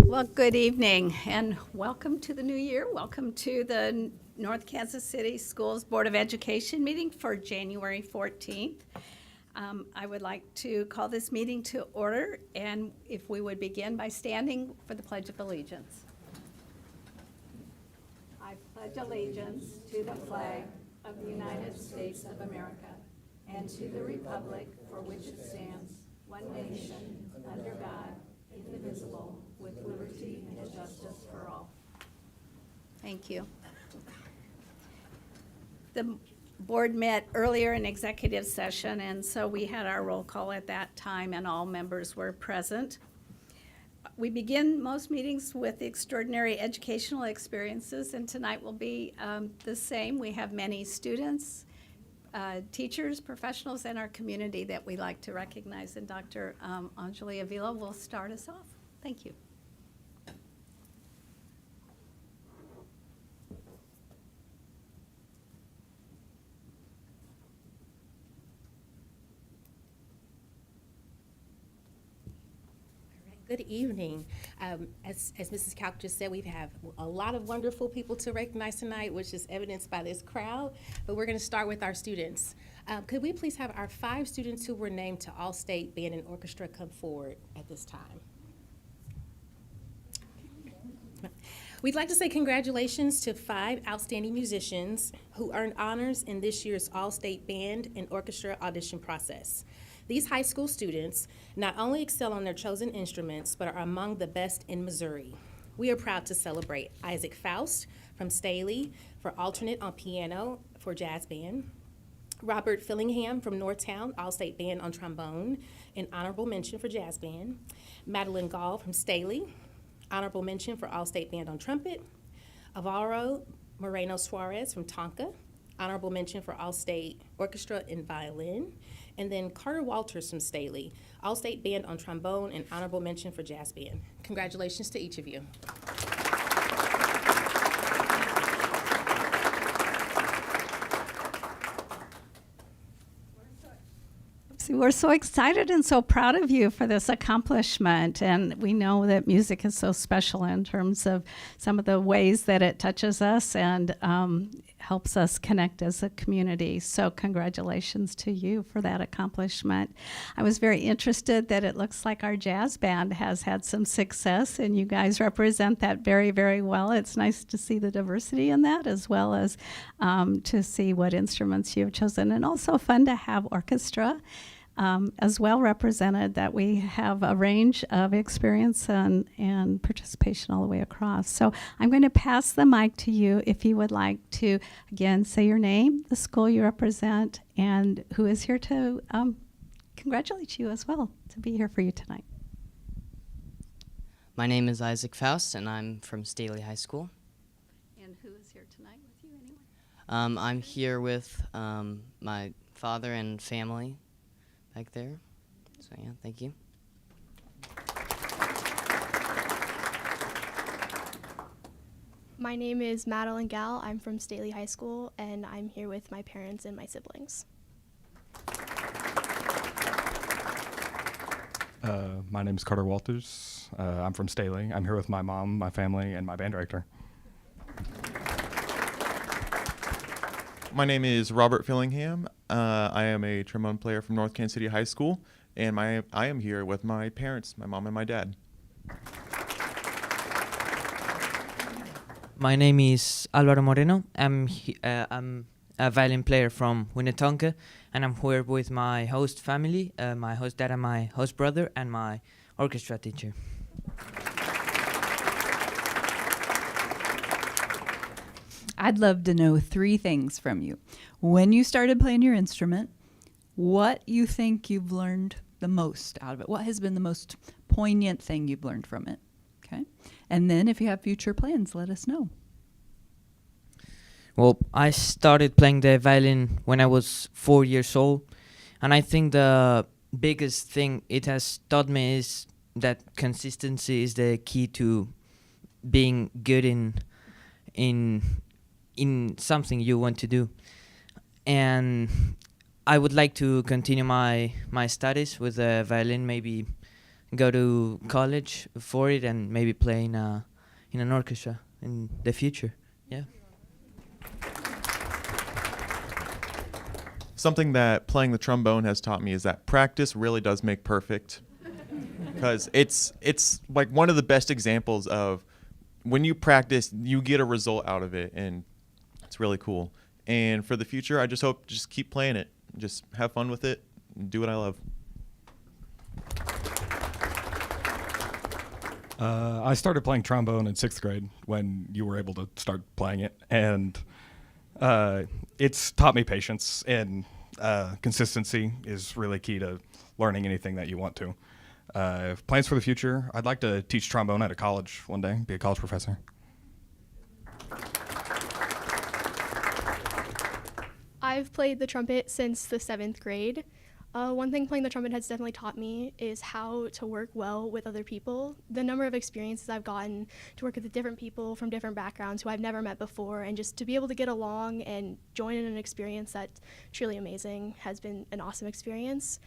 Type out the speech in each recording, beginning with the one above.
Well, good evening and welcome to the new year. Welcome to the North Kansas City Schools Board of Education meeting for January 14th. I would like to call this meeting to order, and if we would begin by standing for the Pledge of Allegiance. I pledge allegiance to the flag of the United States of America and to the republic for which it stands, one nation, under God, indivisible, with liberty and justice for all. Thank you. The board met earlier in executive session, and so we had our roll call at that time, and all members were present. We begin most meetings with extraordinary educational experiences, and tonight will be the same. We have many students, teachers, professionals in our community that we like to recognize, and Dr. Anjali Avila will start us off. Thank you. Good evening. As Mrs. Calk just said, we have a lot of wonderful people to recognize tonight, which is evidenced by this crowd, but we're going to start with our students. Could we please have our 5 students who were named to All-State Band and Orchestra come forward at this time? We'd like to say congratulations to 5 outstanding musicians who earned honors in this year's All-State Band and Orchestra audition process. These high school students not only excel on their chosen instruments, but are among the best in Missouri. We are proud to celebrate Isaac Faust from Staley for alternate on piano for jazz band, Robert Fillingham from Northtown, All-State Band on trombone, and honorable mention for jazz band, Madeline Gall from Staley, honorable mention for All-State Band on trumpet, Alvaro Moreno Suarez from Tonka, honorable mention for All-State Orchestra in violin, and then Carter Walters from Staley, All-State Band on trombone and honorable mention for jazz band. Congratulations to each of you. We're so excited and so proud of you for this accomplishment, and we know that music is so special in terms of some of the ways that it touches us and helps us connect as a community. So congratulations to you for that accomplishment. I was very interested that it looks like our jazz band has had some success, and you guys represent that very, very well. It's nice to see the diversity in that, as well as to see what instruments you've chosen, and also fun to have orchestra as well represented, that we have a range of experience and participation all the way across. So I'm going to pass the mic to you if you would like to, again, say your name, the school you represent, and who is here to congratulate you as well, to be here for you tonight. My name is Isaac Faust, and I'm from Staley High School. And who is here tonight with you anyway? I'm here with my father and family back there. So yeah, thank you. My name is Madeline Gall. I'm from Staley High School, and I'm here with my parents and my siblings. My name is Carter Walters. I'm from Staley. I'm here with my mom, my family, and my band director. My name is Robert Fillingham. I am a trombone player from North Kansas City High School, and I am here with my parents, my mom and my dad. My name is Alvaro Moreno. I'm a violin player from Winnetonka, and I'm here with my host family, my host dad and my host brother, and my orchestra teacher. I'd love to know 3 things from you. When you started playing your instrument, what you think you've learned the most out of it. What has been the most poignant thing you've learned from it? Okay. And then if you have future plans, let us know. Well, I started playing the violin when I was 4 years old, and I think the biggest thing it has taught me is that consistency is the key to being good in something you want to do. And I would like to continue my studies with the violin, maybe go to college for it and maybe play in an orchestra in the future. Yeah. Something that playing the trombone has taught me is that practice really does make perfect. Because it's like one of the best examples of when you practice, you get a result out of it, and it's really cool. And for the future, I just hope just keep playing it, just have fun with it, and do what I love. I started playing trombone in 6th grade when you were able to start playing it, and it's taught me patience, and consistency is really key to learning anything that you want to. Plans for the future, I'd like to teach trombone at a college one day, be a college professor. I've played the trumpet since the 7th grade. One thing playing the trumpet has definitely taught me is how to work well with other people. The number of experiences I've gotten to work with different people from different backgrounds who I've never met before, and just to be able to get along and join in an experience that's truly amazing has been an awesome experience.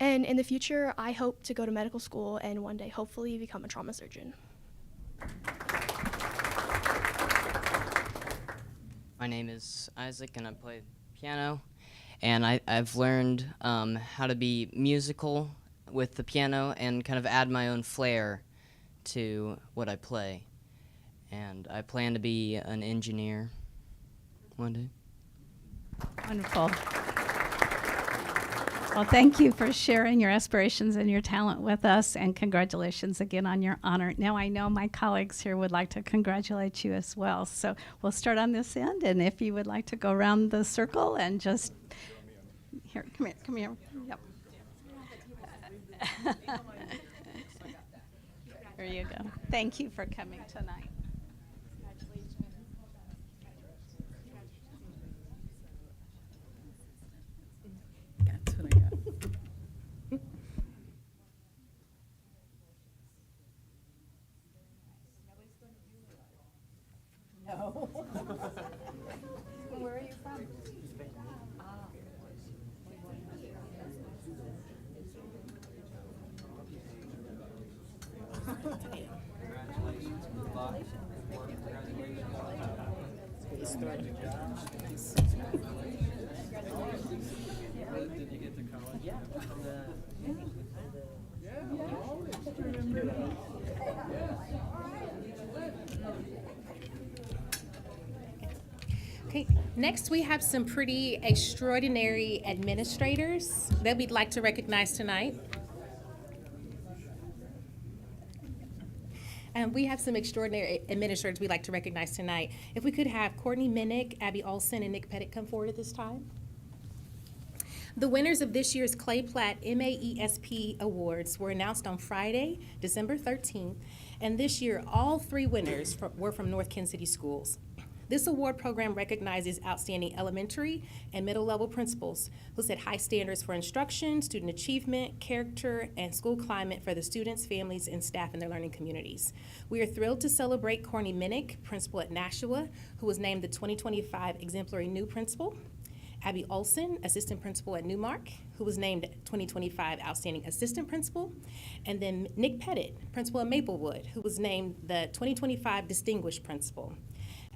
And in the future, I hope to go to medical school and one day hopefully become a trauma surgeon. My name is Isaac, and I play piano. And I've learned how to be musical with the piano and kind of add my own flair to what I play. And I plan to be an engineer one day. Wonderful. Well, thank you for sharing your aspirations and your talent with us, and congratulations again on your honor. Now, I know my colleagues here would like to congratulate you as well. So we'll start on this end, and if you would like to go around the circle and just... Here, come here. Yep. There you go. Thank you for coming tonight. That's what I got. Where are you from? Okay, next we have some pretty extraordinary administrators that we'd like to recognize tonight. And we have some extraordinary administrators we'd like to recognize tonight. If we could have Courtney Minnick, Abby Olson, and Nick Pettit come forward at this time. The winners of this year's Clay Platt MAESP Awards were announced on Friday, December 13th, and this year all 3 winners were from North Kansas City schools. This award program recognizes outstanding elementary and middle level principals who set high standards for instruction, student achievement, character, and school climate for the students, families, and staff in their learning communities. We are thrilled to celebrate Courtney Minnick, principal at Nashua, who was named the 2025 Exemplary New Principal. Abby Olson, assistant principal at Newmark, who was named 2025 Outstanding Assistant Principal. And then Nick Pettit, principal at Maplewood, who was named the 2025 Distinguished Principal.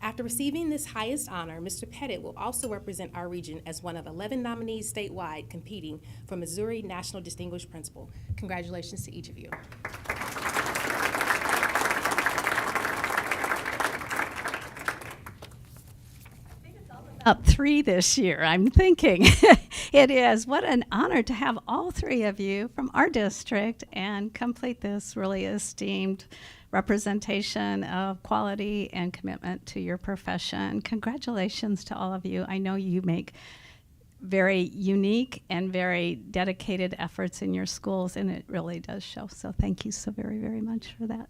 After receiving this highest honor, Mr. Pettit will also represent our region as one of 11 nominees statewide competing for Missouri National Distinguished Principal. Congratulations to each of you. Up 3 this year, I'm thinking. It is. What an honor to have all 3 of you from our district and complete this really esteemed representation of quality and commitment to your profession. Congratulations to all of you. I know you make very unique and very dedicated efforts in your schools, and it really does show. So thank you so very, very much for that.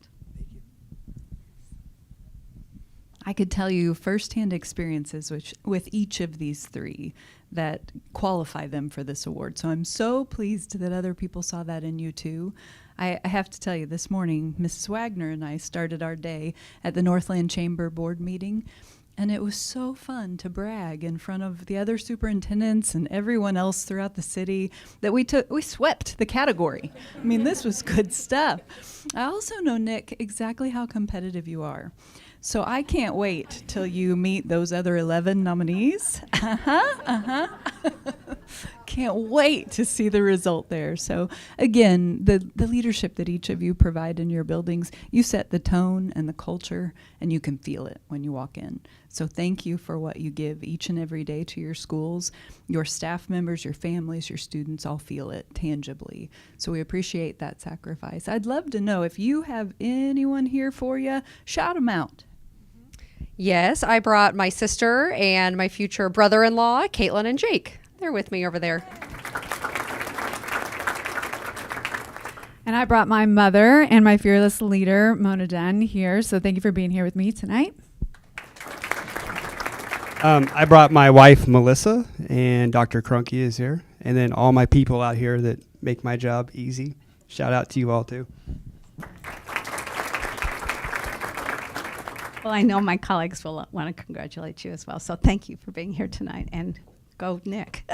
I could tell you firsthand experiences with each of these 3 that qualify them for this award. So I'm so pleased that other people saw that in you too. I have to tell you, this morning, Mrs. Wagner and I started our day at the Northland Chamber board meeting, And it was so fun to brag in front of the other superintendents and everyone else throughout the city that we swept the category. I mean, this was good stuff. I also know, Nick, exactly how competitive you are. So I can't wait till you meet those other 11 nominees. Can't wait to see the result there. So again, the leadership that each of you provide in your buildings, you set the tone and the culture, and you can feel it when you walk in. So thank you for what you give each and every day to your schools. Your staff members, your families, your students all feel it tangibly. So we appreciate that sacrifice. I'd love to know if you have anyone here for you, shout them out. Yes, I brought my sister and my future brother-in-law, Caitlin and Jake. They're with me over there. And I brought my mother and my fearless leader, Mona Den, here. So thank you for being here with me tonight. I brought my wife, Melissa, and Dr. Crunky is here. And then all my people out here that make my job easy. Shout out to you all, too. Well, I know my colleagues will want to congratulate you as well. So thank you for being here tonight. And go, Nick.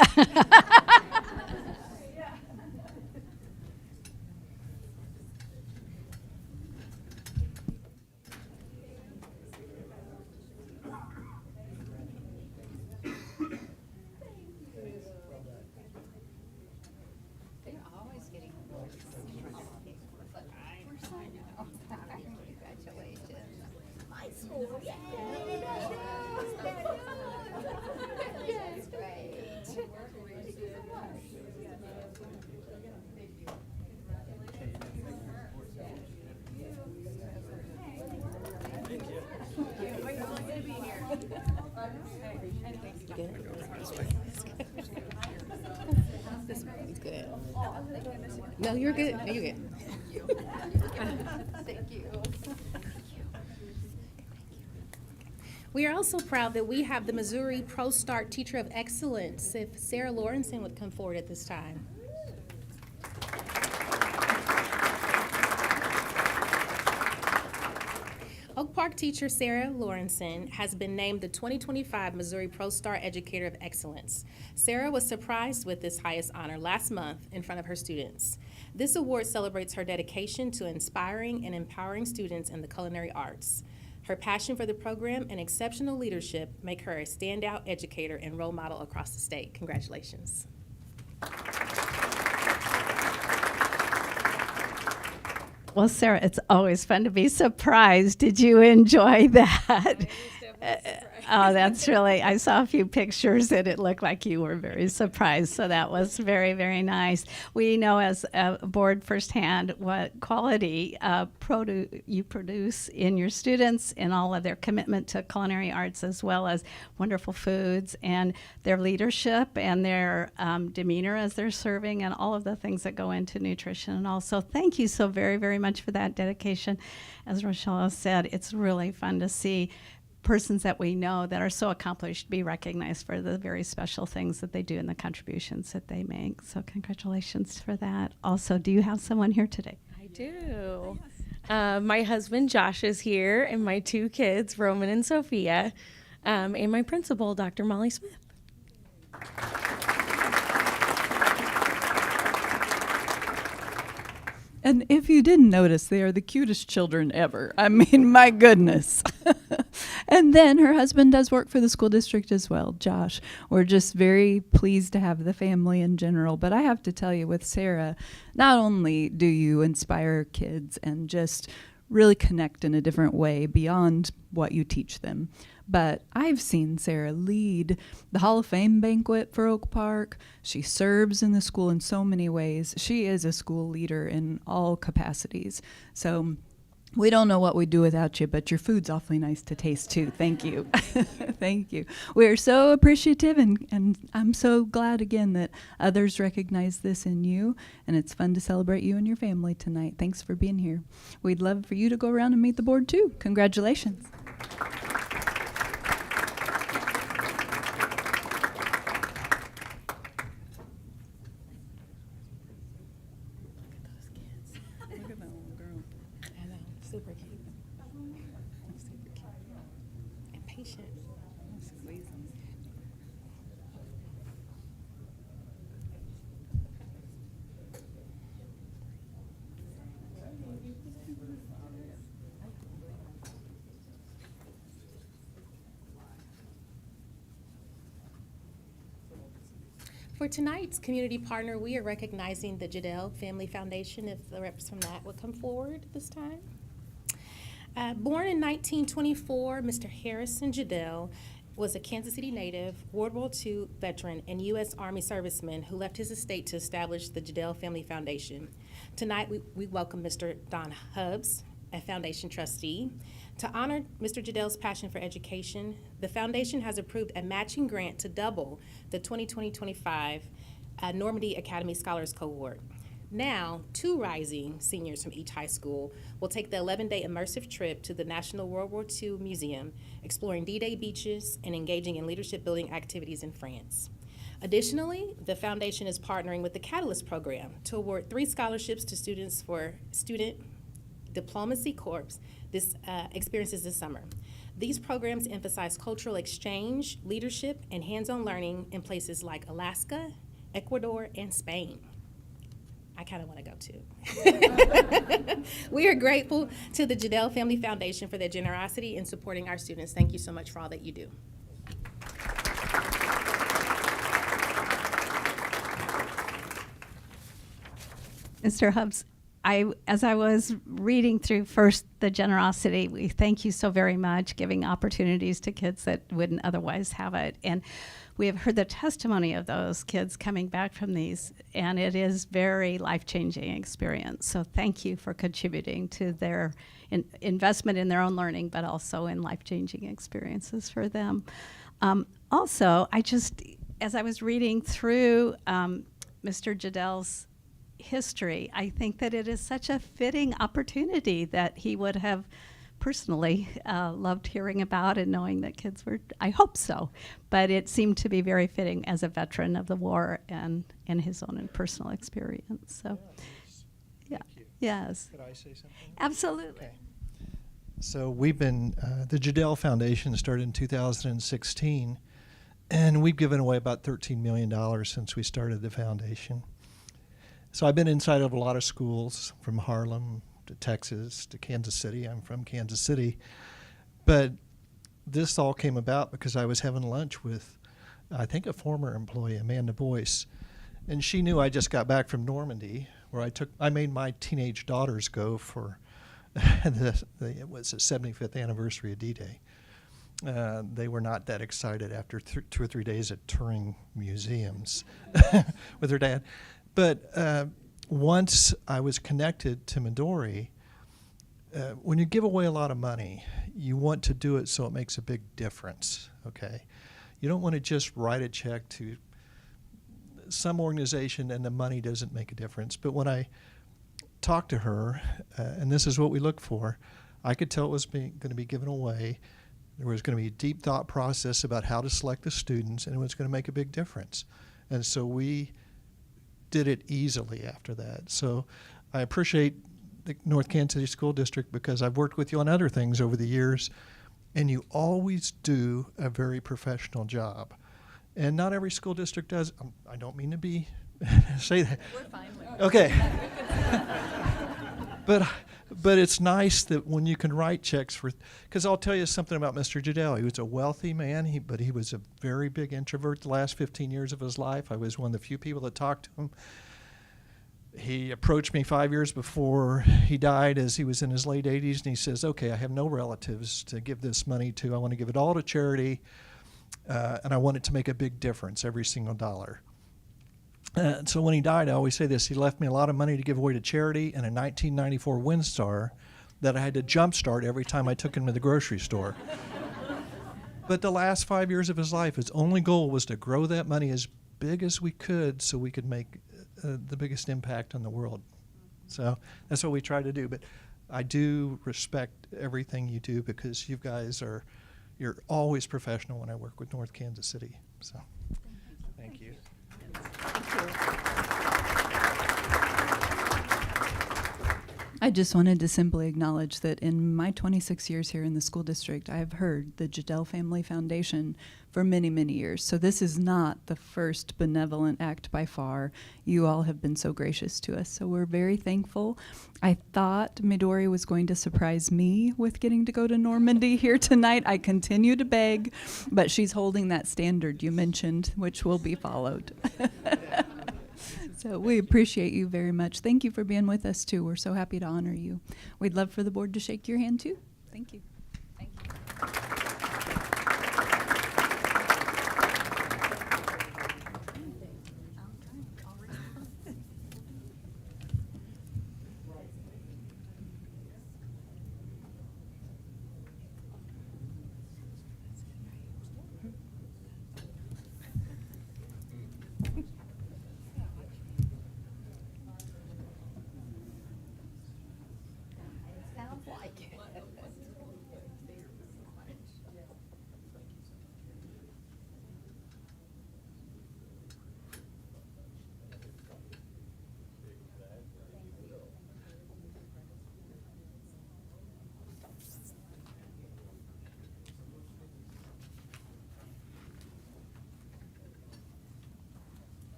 No, you're good. No, you're good. Thank you. We are also proud that we have the Missouri Pro Start Teacher of Excellence. If Sarah Lawrenson would come forward at this time. Oak Park teacher Sarah Lawrenson has been named the 2025 Missouri Pro Star Educator of Excellence. Sarah was surprised with this highest honor last month in front of her students. This award celebrates her dedication to inspiring and empowering students in the culinary arts. Her passion for the program and exceptional leadership make her a standout educator and role model across the state. Congratulations. Well, Sarah, it's always fun to be surprised. Did you enjoy that? Oh, that's really, I saw a few pictures and it looked like you were very surprised. So that was very, very nice. We know as a board firsthand what quality you produce in your students and all of their commitment to culinary arts, as well as wonderful foods and their leadership and their demeanor as they're serving and all of the things that go into nutrition. And also, thank you so very, very much for that dedication. As Rochelle said, it's really fun to see persons that we know that are so accomplished be recognized for the very special things that they do and the contributions that they make. So congratulations for that. Also, do you have someone here today? I do. My husband Josh is here, and my two kids, Roman and Sophia, and my principal, Dr. Molly Smith. And if you didn't notice, they are the cutest children ever. I mean, my goodness. And then her husband does work for the school district as well, Josh. We're just very pleased to have the family in general. But I have to tell you, with Sarah, not only do you inspire kids and just really connect in a different way beyond what you teach them, but I've seen Sarah lead the Hall of Fame banquet for Oak Park. She serves in the school in so many ways. She is a school leader in all capacities. So we don't know what we'd do without you, but your food's awfully nice to taste too. Thank you. Thank you. We're so appreciative, and I'm so glad again that others recognize this in you, and it's fun to celebrate you and your family tonight. Thanks for being here. We'd love for you to go around and meet the board too. Congratulations. Super cute. Super cute. And patient. For tonight's community partner, we are recognizing the Jadell Family Foundation. If the reps from that would come forward this time. Born in 1924, Mr. Harrison Jadell was a Kansas City native, World War II veteran, and U.S. Army serviceman who left his estate to establish the Jadell Family Foundation. Tonight, we welcome Mr. Don Hubbs, a foundation trustee. To honor Mr. Jadell's passion for education, the foundation has approved a matching grant to double the 2020-25 Normandy Academy Scholars Cohort. Now, 2 rising seniors from each high school will take the 11-day immersive trip to the National World War II Museum, exploring D-Day beaches and engaging in leadership-building activities in France. Additionally, the foundation is partnering with the Catalyst program to award 3 scholarships to students for Student Diplomacy Corps experiences this summer. These programs emphasize cultural exchange, leadership, and hands-on learning in places like Alaska, Ecuador, and Spain. I kind of want to go too. We are grateful to the Jadell Family Foundation for their generosity in supporting our students. Thank you so much for all that you do. Mr. Hubbs, as I was reading through first the generosity, we thank you so very much, giving opportunities to kids that wouldn't otherwise have it. And we have heard the testimony of those kids coming back from these, and it is very life-changing experience. So thank you for contributing to their investment in their own learning, but also in life-changing experiences for them. Also, as I was reading through Mr. Jadell's history, I think that it is such a fitting opportunity that he would have personally loved hearing about and knowing that kids were, I hope so, but it seemed to be very fitting as a veteran of the war and in his own personal experience. So, yeah. Yes. Could I say something? Absolutely. Okay. So we've been, the Jadell Foundation started in 2016, and we've given away about $13 million since we started the foundation. So I've been inside of a lot of schools, from Harlem to Texas to Kansas City. I'm from Kansas City. But this all came about because I was having lunch with, I think, a former employee, Amanda Boyce. And she knew I just got back from Normandy, where I made my teenage daughters go for, it was the 75th anniversary of D-Day. They were not that excited after 2 or 3 days at touring museums with their dad. But once I was connected to Midori, when you give away a lot of money, you want to do it so it makes a big difference, okay? You don't want to just write a check to some organization and the money doesn't make a difference. But when I talked to her, and this is what we look for, I could tell it was going to be given away. There was going to be a deep thought process about how to select the students, and it was going to make a big difference. And so we did it easily after that. So I appreciate the North Kansas City School District because I've worked with you on other things over the years, and you always do a very professional job. And not every school district does. I don't mean to be say that. We're fine with it. Okay. But it's nice that when you can write checks for, because I'll tell you something about Mr. Jadell. He was a wealthy man, but he was a very big introvert the last 15 years of his life. I was one of the few people that talked to him. He approached me 5 years before he died as he was in his late 80s, and he says, okay, I have no relatives to give this money to. I want to give it all to charity, and I want it to make a big difference, every single dollar. So when he died, I always say this, he left me a lot of money to give away to charity and a 1994 Windstar that I had to jumpstart every time I took him to the grocery store. But the last 5 years of his life, his only goal was to grow that money as big as we could so we could make the biggest impact on the world. So that's what we try to do. But I do respect everything you do because you guys you're always professional when I work with North Kansas City. So thank you. I just wanted to simply acknowledge that in my 26 years here in the school district, I have heard the Jadell Family Foundation for many, many years. So this is not the first benevolent act by far. You all have been so gracious to us, so we're very thankful. I thought Midori was going to surprise me with getting to go to Normandy here tonight. I continue to beg, but she's holding that standard you mentioned, which will be followed. So we appreciate you very much. Thank you for being with us, too. We're so happy to honor you. We'd love for the board to shake your hand, too. Thank you. Thank you.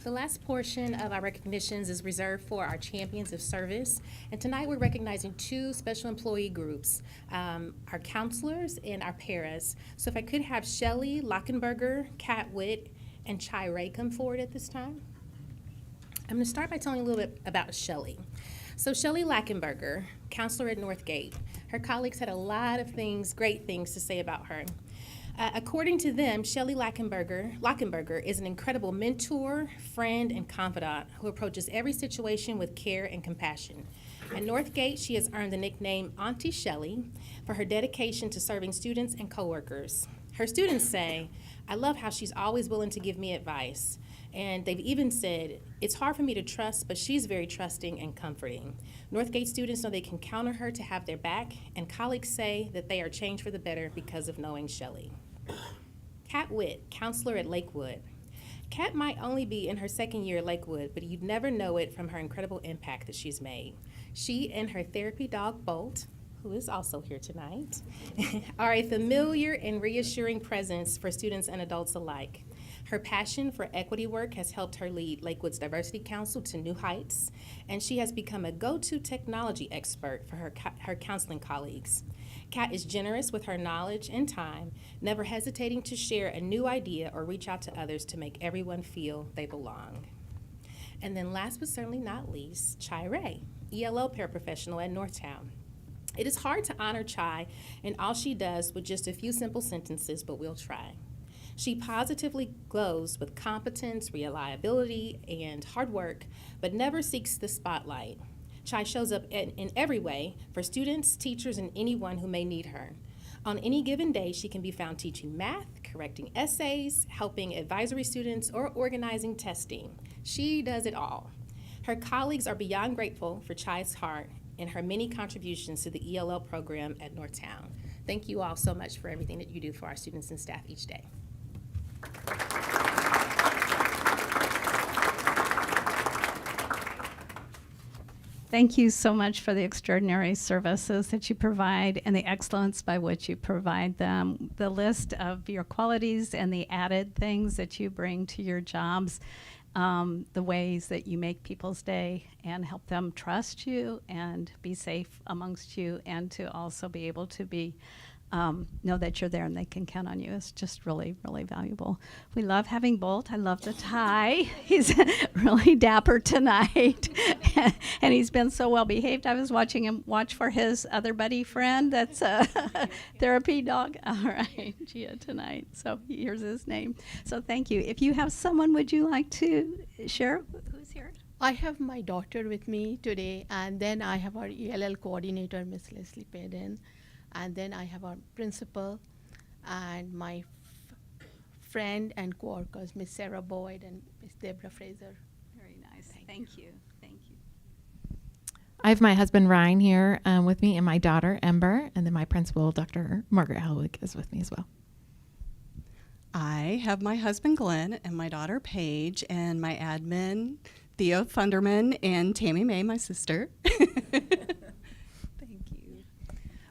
The last portion of our recognitions is reserved for our champions of service. And tonight we're recognizing two special employee groups, our counselors and our paras. So if I could have Shelley Lockenberger, Kat Witt, and Chai Ray come forward at this time. I'm going to start by telling you a little bit about Shelley. So Shelley Lackenberger, counselor at Northgate. Her colleagues had a lot of things, great things to say about her. According to them, Shelley Lackenberger is an incredible mentor, friend, and confidant who approaches every situation with care and compassion. At Northgate, she has earned the nickname Auntie Shelley for her dedication to serving students and coworkers. Her students say, "I love how she's always willing to give me advice." And they've even said, "It's hard for me to trust, but she's very trusting and comforting." Northgate students know they can count on her to have their back, and colleagues say that they are changed for the better because of knowing Shelley. Kat Witt, counselor at Lakewood. Kat might only be in her second year at Lakewood, but you'd never know it from her incredible impact that she's made. She and her therapy dog, Bolt, who is also here tonight, are a familiar and reassuring presence for students and adults alike. Her passion for equity work has helped her lead Lakewood's Diversity Council to new heights, and she has become a go-to technology expert for her counseling colleagues. Kat is generous with her knowledge and time, never hesitating to share a new idea or reach out to others to make everyone feel they belong. And then last but certainly not least, Chai Ray, ELL paraprofessional at Northtown. It is hard to honor Chai and all she does with just a few simple sentences, but we'll try. She positively glows with competence, reliability, and hard work, but never seeks the spotlight. Chai shows up in every way for students, teachers, and anyone who may need her. On any given day, she can be found teaching math, correcting essays, helping advisory students, or organizing testing. She does it all. Her colleagues are beyond grateful for Chai's heart and her many contributions to the ELL program at Northtown. Thank you all so much for everything that you do for our students and staff each day. Thank you so much for the extraordinary services that you provide and the excellence by which you provide them. The list of your qualities and the added things that you bring to your jobs, the ways that you make people's day and help them trust you and be safe amongst you, and to also be able to be know that you're there and they can count on you. It's just really, really valuable. We love having Bolt. I love the tie. He's really dapper tonight. And he's been so well behaved. I was watching him watch for his other buddy friend that's a therapy dog. All right, Gia tonight. So here's his name. So thank you. If you have someone, would you like to share who's here? I have my daughter with me today, and then I have our ELL coordinator, Miss Leslie Peden. And then I have our principal and my friend and co-workers, Miss Sarah Boyd and Miss Deborah Fraser. Very nice. Thank you. Thank you. I have my husband Ryan here with me, and my daughter Ember, and then my principal, Dr. Margaret Helwig, is with me as well. I have my husband Glenn and my daughter Paige and my admin Theo Funderman and Tammy Mae, my sister.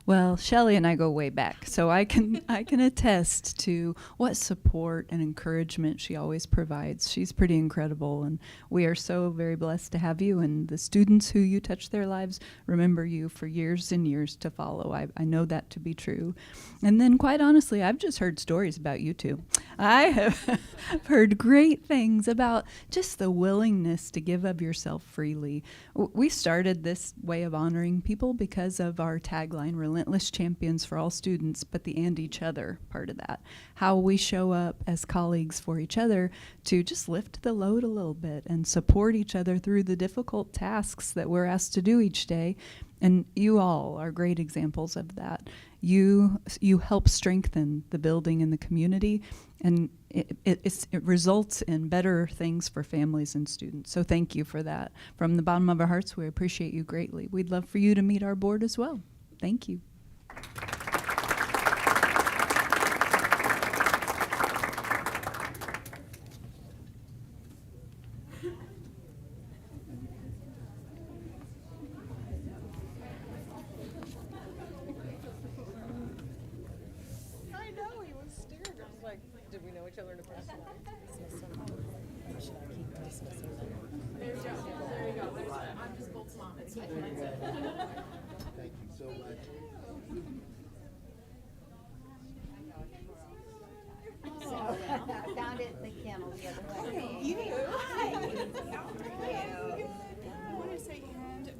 Well, Shelley and I go way back, so I can attest to what support and encouragement she always provides. She's pretty incredible, and we are so very blessed to have you. And the students who you touch their lives remember you for years and years to follow. I know that to be true. And then, quite honestly, I've just heard stories about you two. I have heard great things about just the willingness to give of yourself freely. We started this way of honoring people because of our tagline, Relentless Champions for All Students, but the and each other part of that. How we show up as colleagues for each other to just lift the load a little bit and support each other through the difficult tasks that we're asked to do each day. And you all are great examples of that. You help strengthen the building and the community, and it results in better things for families and students. So thank you for that. From the bottom of our hearts, we appreciate you greatly. We'd love for you to meet our board as well. Thank you. I know, he was staring. I was like, did we know each other in a personal life? There you go. There you go. I'm just Bolt's mom. It's fine. Thank you so much. Found it in the kennel the other way. You? Hi. How are you? I want to say hand.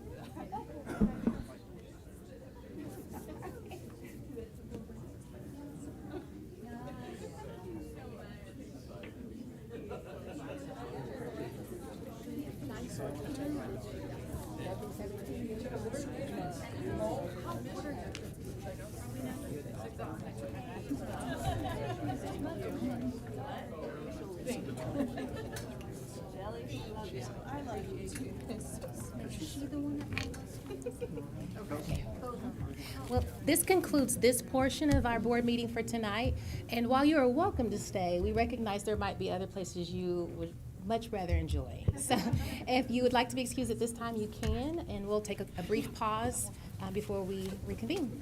Well, this concludes this portion of our board meeting for tonight. And while you are welcome to stay, we recognize there might be other places you would much rather enjoy. So if you would like to be excused at this time, you can, and we'll take a brief pause before we reconvene.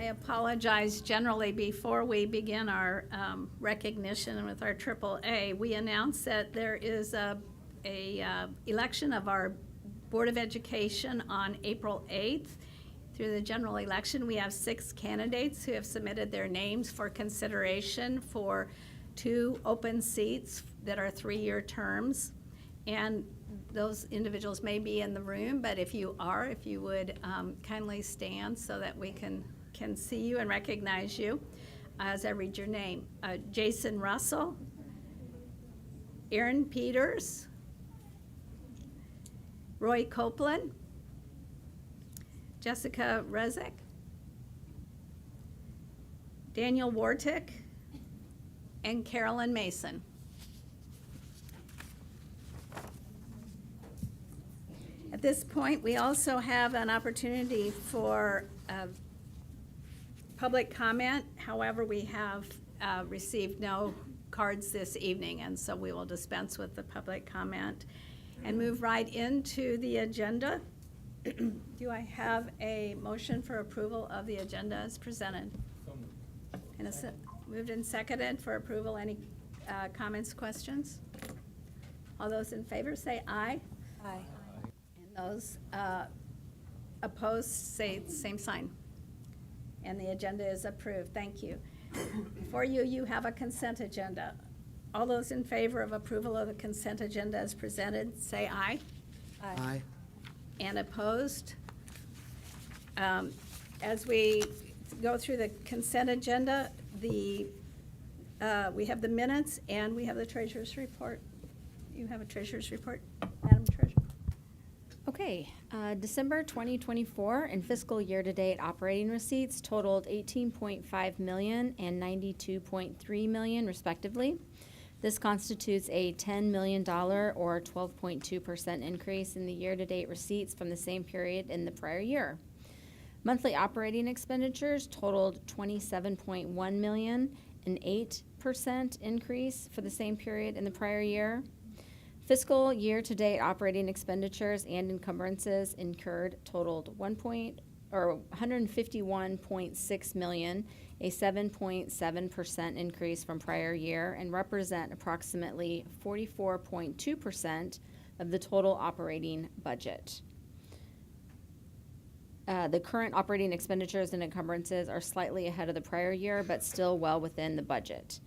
I apologize. Generally, before we begin our recognition with our AAA, we announce that there is a election of our Board of Education on April 8th. Through the general election, we have 6 candidates who have submitted their names for consideration for 2 open seats that are 3-year terms. And those individuals may be in the room, but if you would kindly stand so that we can see you and recognize you as I read your name. Jason Russell, Aaron Peters, Roy Copeland, Jessica Rezick, Daniel Wartick, and Carolyn Mason. At this point, we also have an opportunity for public comment. However, we have received no cards this evening, and so we will dispense with the public comment and move right into the agenda. Do I have a motion for approval of the agenda as presented? And moved and seconded for approval. Any comments, questions? All those in favor say aye. Aye. And those opposed say same sign. And the agenda is approved. Thank you. For you, you have a consent agenda. All those in favor of approval of the consent agenda as presented, say aye. Aye. And opposed? As we go through the consent agenda, we have the minutes and we have the treasurer's report. You have a treasurer's report, Madam Treasurer? Okay, December 2024 and fiscal year-to-date operating receipts totaled $18.5 million and $92.3 million respectively. This constitutes a $10 million or 12.2% increase in the year-to-date receipts from the same period in the prior year. Monthly operating expenditures totaled $27.1 million, an 8% increase for the same period in the prior year. Fiscal year-to-date operating expenditures and encumbrances incurred totaled $151.6 million, a 7.7% increase from prior year, and represent approximately 44.2% of the total operating budget. The current operating expenditures and encumbrances are slightly ahead of the prior year, but still well within the budget.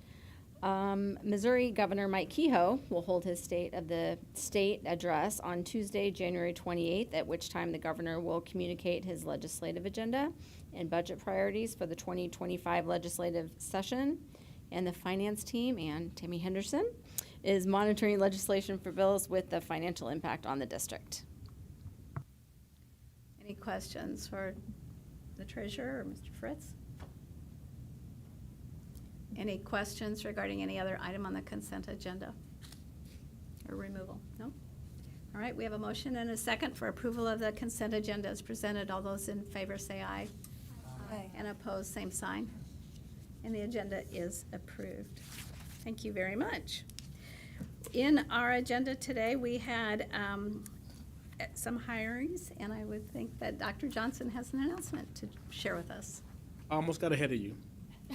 Missouri Governor Mike Kehoe will hold his State of the State address on Tuesday, January 28th, at which time the governor will communicate his legislative agenda and budget priorities for the 2025 legislative session. And the finance team and Tammy Henderson is monitoring legislation for bills with the financial impact on the district. Any questions for the treasurer or Mr. Fritz? Any questions regarding any other item on the consent agenda or removal? No? All right, we have a motion and a second for approval of the consent agenda as presented. All those in favor say aye. Aye. And opposed, same sign. And the agenda is approved. Thank you very much. In our agenda today, we had some hirings, and I would think that Dr. Johnson has an announcement to share with us. I almost got ahead of you,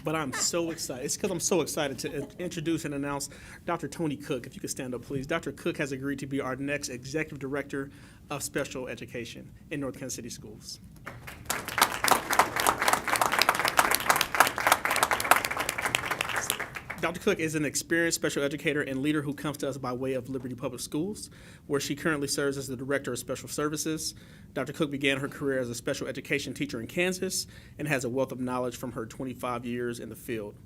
but I'm so excited. It's because I'm so excited to introduce and announce Dr. Tony Cook. If you could stand up, please. Dr. Cook has agreed to be our next Executive Director of Special Education in North Kansas City Schools. Dr. Cook is an experienced special educator and leader who comes to us by way of Liberty Public Schools, where she currently serves as the Director of Special Services. Dr. Cook began her career as a special education teacher in Kansas and has a wealth of knowledge from her 25 years in the field.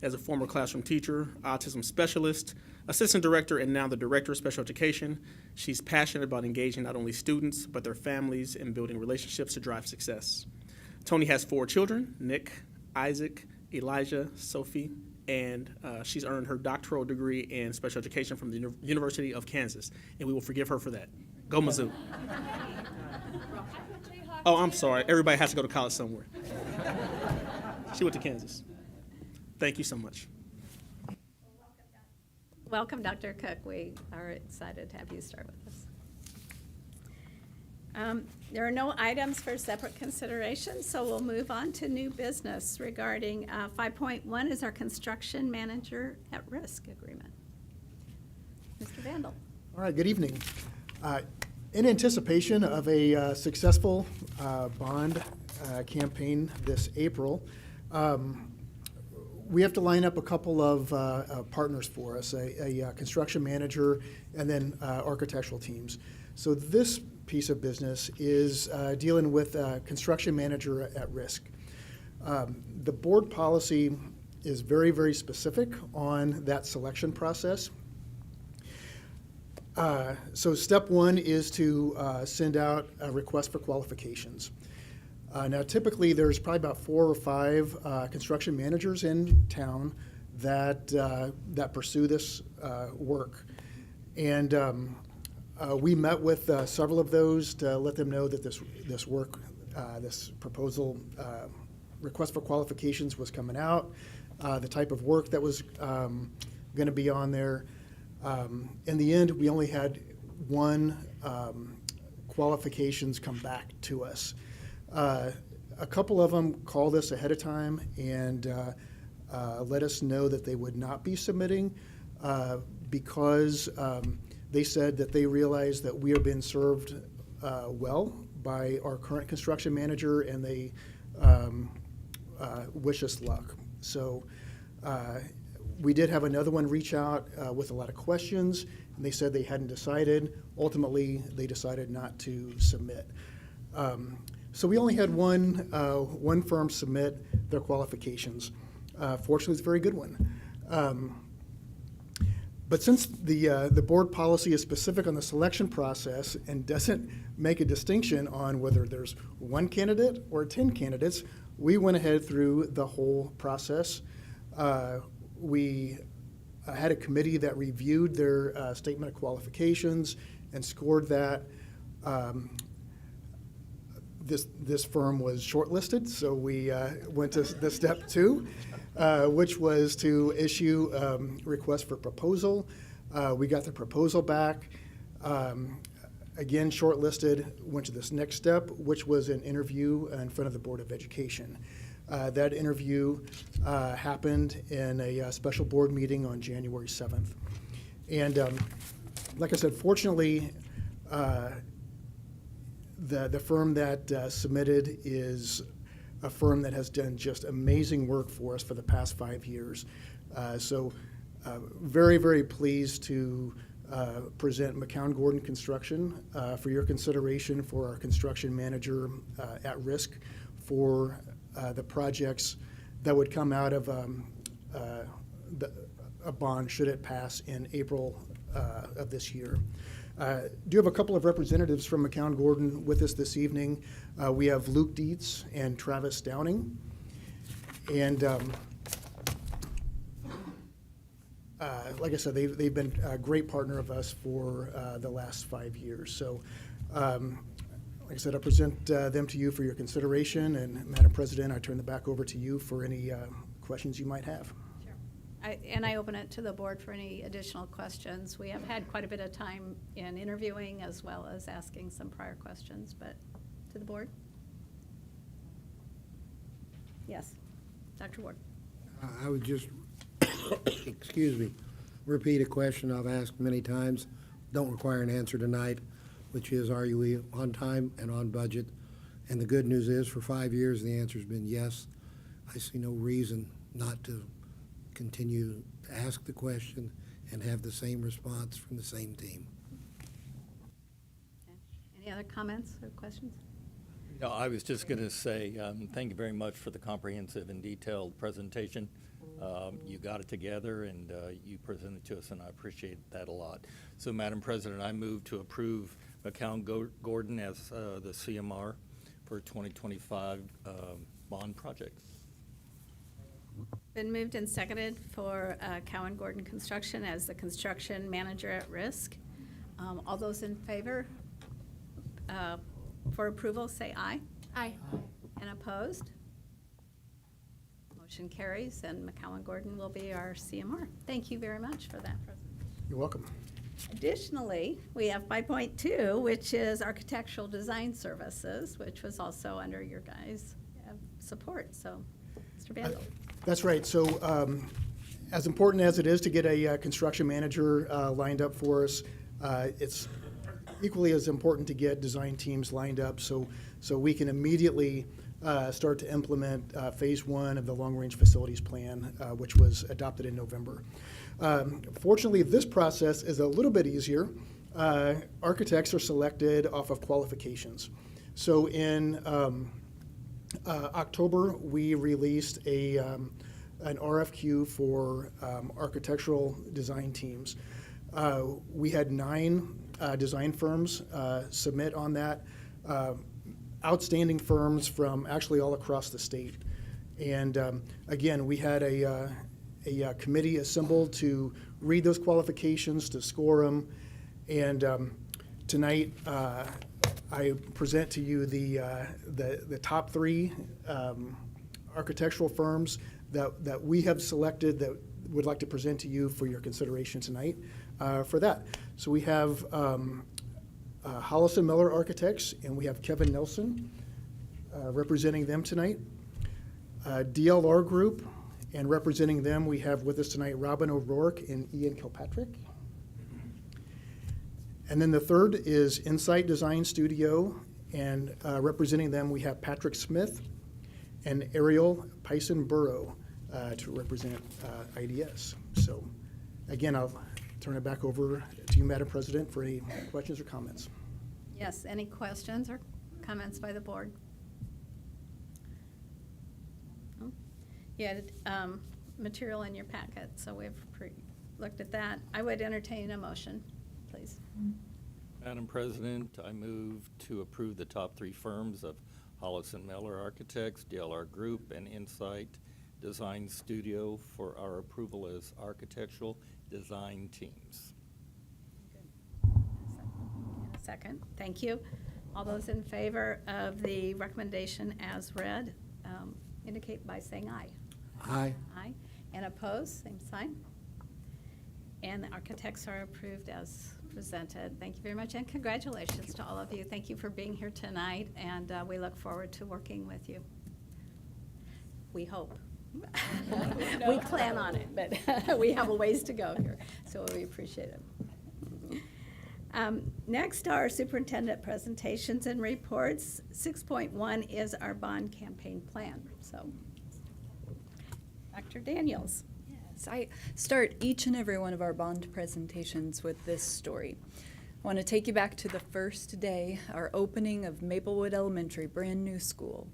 As a former classroom teacher, autism specialist, assistant director, and now the Director of Special Education, she's passionate about engaging not only students, but their families and building relationships to drive success. Tony has 4 children, Nick, Isaac, Elijah, Sophie, and she's earned her doctoral degree in special education from the University of Kansas, and we will forgive her for that. Go Mizzou. Oh, I'm sorry. Everybody has to go to college somewhere. She went to Kansas. Thank you so much. Welcome, Dr. Cook. We are excited to have you start with us. There are no items for separate consideration, so we'll move on to new business regarding 5.1 is our construction manager at risk agreement. Mr. Vandal. All right, good evening. In anticipation of a successful bond campaign this April, we have to line up a couple of partners for us, a construction manager and then architectural teams. So this piece of business is dealing with a construction manager at risk. The board policy is very, very specific on that selection process. So step one is to send out a request for qualifications. Now, typically, there's probably about 4 or 5 construction managers in town that pursue this work, and we met with several of those to let them know that this work, this proposal, request for qualifications was coming out, the type of work that was going to be on there. In the end, we only had 1 qualifications come back to us. A couple of them called us ahead of time and let us know that they would not be submitting because they said that they realized that we are being served well by our current construction manager, and they wish us luck. So we did have another one reach out with a lot of questions, and they said they hadn't decided. Ultimately, they decided not to submit. So we only had one firm submit their qualifications. Fortunately, it's a very good one. But since the board policy is specific on the selection process and doesn't make a distinction on whether there's 1 candidate or 10 candidates, we went ahead through the whole process. We had a committee that reviewed their statement of qualifications and scored that. This firm was shortlisted, so we went to the step 2, which was to issue request for proposal. We got the proposal back. Again, shortlisted, went to this next step, which was an interview in front of the Board of Education. That interview happened in a special board meeting on January 7th. And like I said, fortunately, the firm that submitted is a firm that has done just amazing work for us for the past 5 years. So very, very pleased to present McCown Gordon Construction for your consideration for our construction manager at risk for the projects that would come out of a bond should it pass in April of this year. Do have a couple of representatives from McCown Gordon with us this evening. We have Luke Dietz and Travis Downing. And like I said, they've been a great partner of us for the last 5 years. So like I said, I present them to you for your consideration. And Madam President, I turn it back over to you for any questions you might have. And I open it to the board for any additional questions. We have had quite a bit of time in interviewing as well as asking some prior questions, but to the board? Yes, Dr. Ward. I would just, excuse me, repeat a question I've asked many times, don't require an answer tonight, which is, are you on time and on budget? And the good news is, for 5 years, the answer's been yes. I see no reason not to continue to ask the question and have the same response from the same team. Okay. Any other comments or questions? No, I was just going to say thank you very much for the comprehensive and detailed presentation. You got it together and you presented it to us, and I appreciate that a lot. So, Madam President, I move to approve McCown Gordon as the CMR for 2025 bond project. Been moved and seconded for Cowan Gordon Construction as the construction manager at risk. All those in favor for approval, say aye. Aye. And opposed? Motion carries, and McCowan Gordon will be our CMR. Thank you very much for that presentation. You're welcome. Additionally, we have 5.2, which is architectural design services, which was also under your guys' support. So, Mr. Vandal. That's right. So as important as it is to get a construction manager lined up for us, it's equally as important to get design teams lined up so we can immediately start to implement phase one of the long-range facilities plan, which was adopted in November. Fortunately, this process is a little bit easier. Architects are selected off of qualifications. So in October, we released an RFQ for architectural design teams. We had 9 design firms submit on that. Outstanding firms from actually all across the state. And again, we had a committee assembled to read those qualifications, to score them. And tonight, I present to you the top 3 architectural firms that we have selected that would like to present to you for your consideration tonight for that. So we have Hollis & Miller Architects, and we have Kevin Nelson representing them tonight. DLR Group, and representing them, we have with us tonight Robin O'Rourke and Ian Kilpatrick. And then the third is Insight Design Studio, and representing them, we have Patrick Smith and Ariel Payson-Burrow to represent IDS. So again, I'll turn it back over to you, Madam President, for any questions or comments. Yes, any questions or comments by the board? No? You had material in your packet, so we've looked at that. I would entertain a motion, please. Madam President, I move to approve the top 3 firms of Hollis & Miller Architects, DLR Group, and Insight Design Studio for our approval as architectural design teams. In a second. Thank you. All those in favor of the recommendation as read indicate by saying aye. Aye. Aye. And opposed, same sign. And the architects are approved as presented. Thank you very much, and congratulations to all of you. Thank you for being here tonight, and we look forward to working with you. We hope. We plan on it, but we have a ways to go here, so we appreciate it. Next are superintendent presentations and reports. 6.1 is our bond campaign plan. So, Dr. Daniels. Yes, I start each and every one of our bond presentations with this story. I want to take you back to the first day, our opening of Maplewood Elementary, brand new school.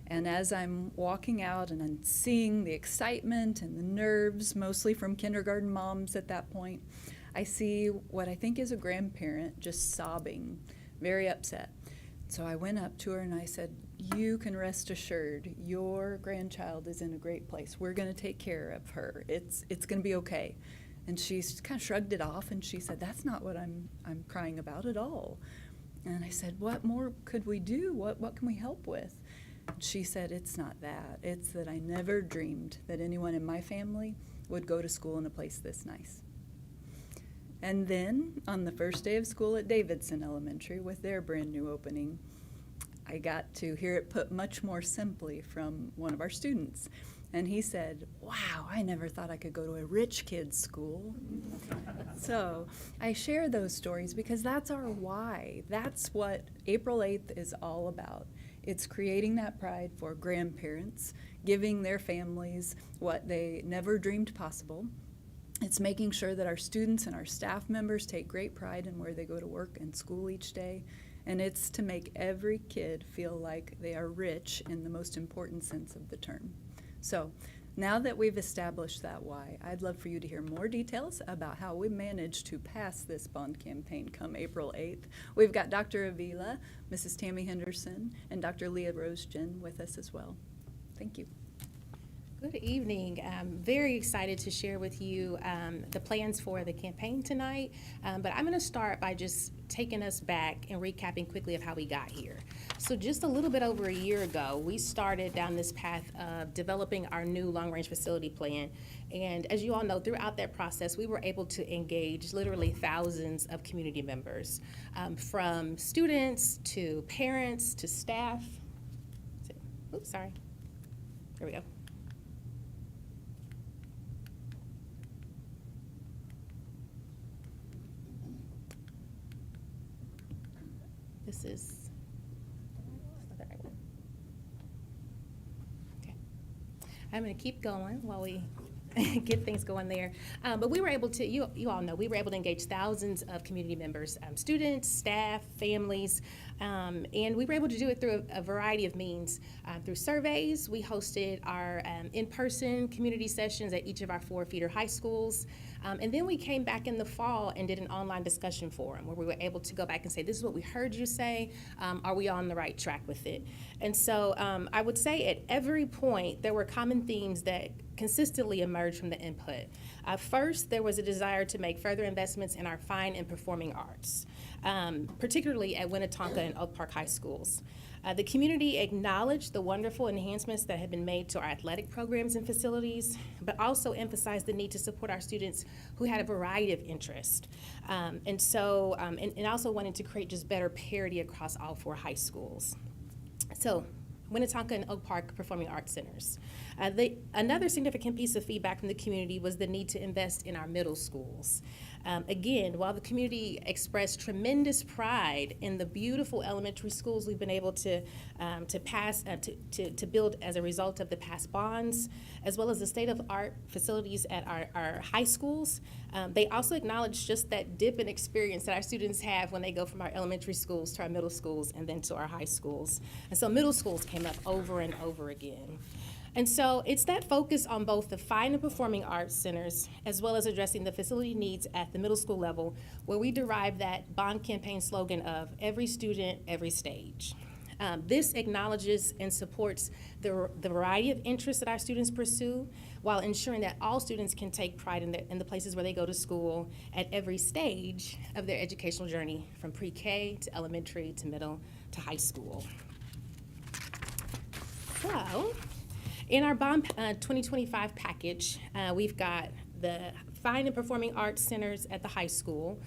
And as I'm walking out and I'm seeing the excitement and the nerves, mostly from kindergarten moms at that point, I see what I think is a grandparent just sobbing, very upset. So I went up to her and I said, "You can rest assured your grandchild is in a great place. We're going to take care of her. It's going to be okay." And she kind of shrugged it off and she said, "That's not what I'm crying about at all." And I said, "What more could we do? What can we help with?" She said, "It's not that. It's that I never dreamed that anyone in my family would go to school in a place this nice." And then, on the first day of school at Davidson Elementary, with their brand new opening, I got to hear it put much more simply from one of our students. And he said, "Wow, I never thought I could go to a rich kid's school." So I share those stories because that's our why. That's what April 8th is all about. It's creating that pride for grandparents, giving their families what they never dreamed possible. It's making sure that our students and our staff members take great pride in where they go to work and school each day. And it's to make every kid feel like they are rich in the most important sense of the term. So now that we've established that why, I'd love for you to hear more details about how we managed to pass this bond campaign come April 8th. We've got Dr. Avila, Mrs. Tammy Henderson, and Dr. Leah Rosejen with us as well. Thank you. Good evening. I'm very excited to share with you the plans for the campaign tonight, but I'm going to start by just taking us back and recapping quickly of how we got here. So just a little bit over a year ago, we started down this path of developing our new long-range facility plan, and as you all know, throughout that process, we were able to engage literally thousands of community members, from students to parents to staff. Oops, sorry. There we go. This is not the right one. Okay. I'm going to keep going while we get things going there. But we were able to, you all know, we were able to engage thousands of community members, students, staff, families, and we were able to do it through a variety of means. Through surveys, we hosted our in-person community sessions at each of our 4 feeder high schools. And then we came back in the fall and did an online discussion forum where we were able to go back and say, this is what we heard you say. Are we on the right track with it? And so I would say at every point, there were common themes that consistently emerged from the input. First, there was a desire to make further investments in our fine and performing arts, particularly at Winnetonka and Oak Park High Schools. The community acknowledged the wonderful enhancements that have been made to our athletic programs and facilities, but also emphasized the need to support our students who had a variety of interests. And also wanted to create just better parity across all 4 high schools. So, Winnetonka and Oak Park Performing Arts Centers. Another significant piece of feedback from the community was the need to invest in our middle schools. Again, while the community expressed tremendous pride in the beautiful elementary schools we've been able to build as a result of the past bonds, as well as the state-of-the-art facilities at our high schools, they also acknowledged just that dip in experience that our students have when they go from our elementary schools to our middle schools and then to our high schools. And so middle schools came up over and over again. And so it's that focus on both the fine and performing arts centers, as well as addressing the facility needs at the middle school level, where we derive that bond campaign slogan of every student, every stage. This acknowledges and supports the variety of interests that our students pursue, while ensuring that all students can take pride in the places where they go to school at every stage of their educational journey, from pre-K to elementary to middle to high school. So, in our bond 2025 package, we've got the fine and performing arts centers at the high school.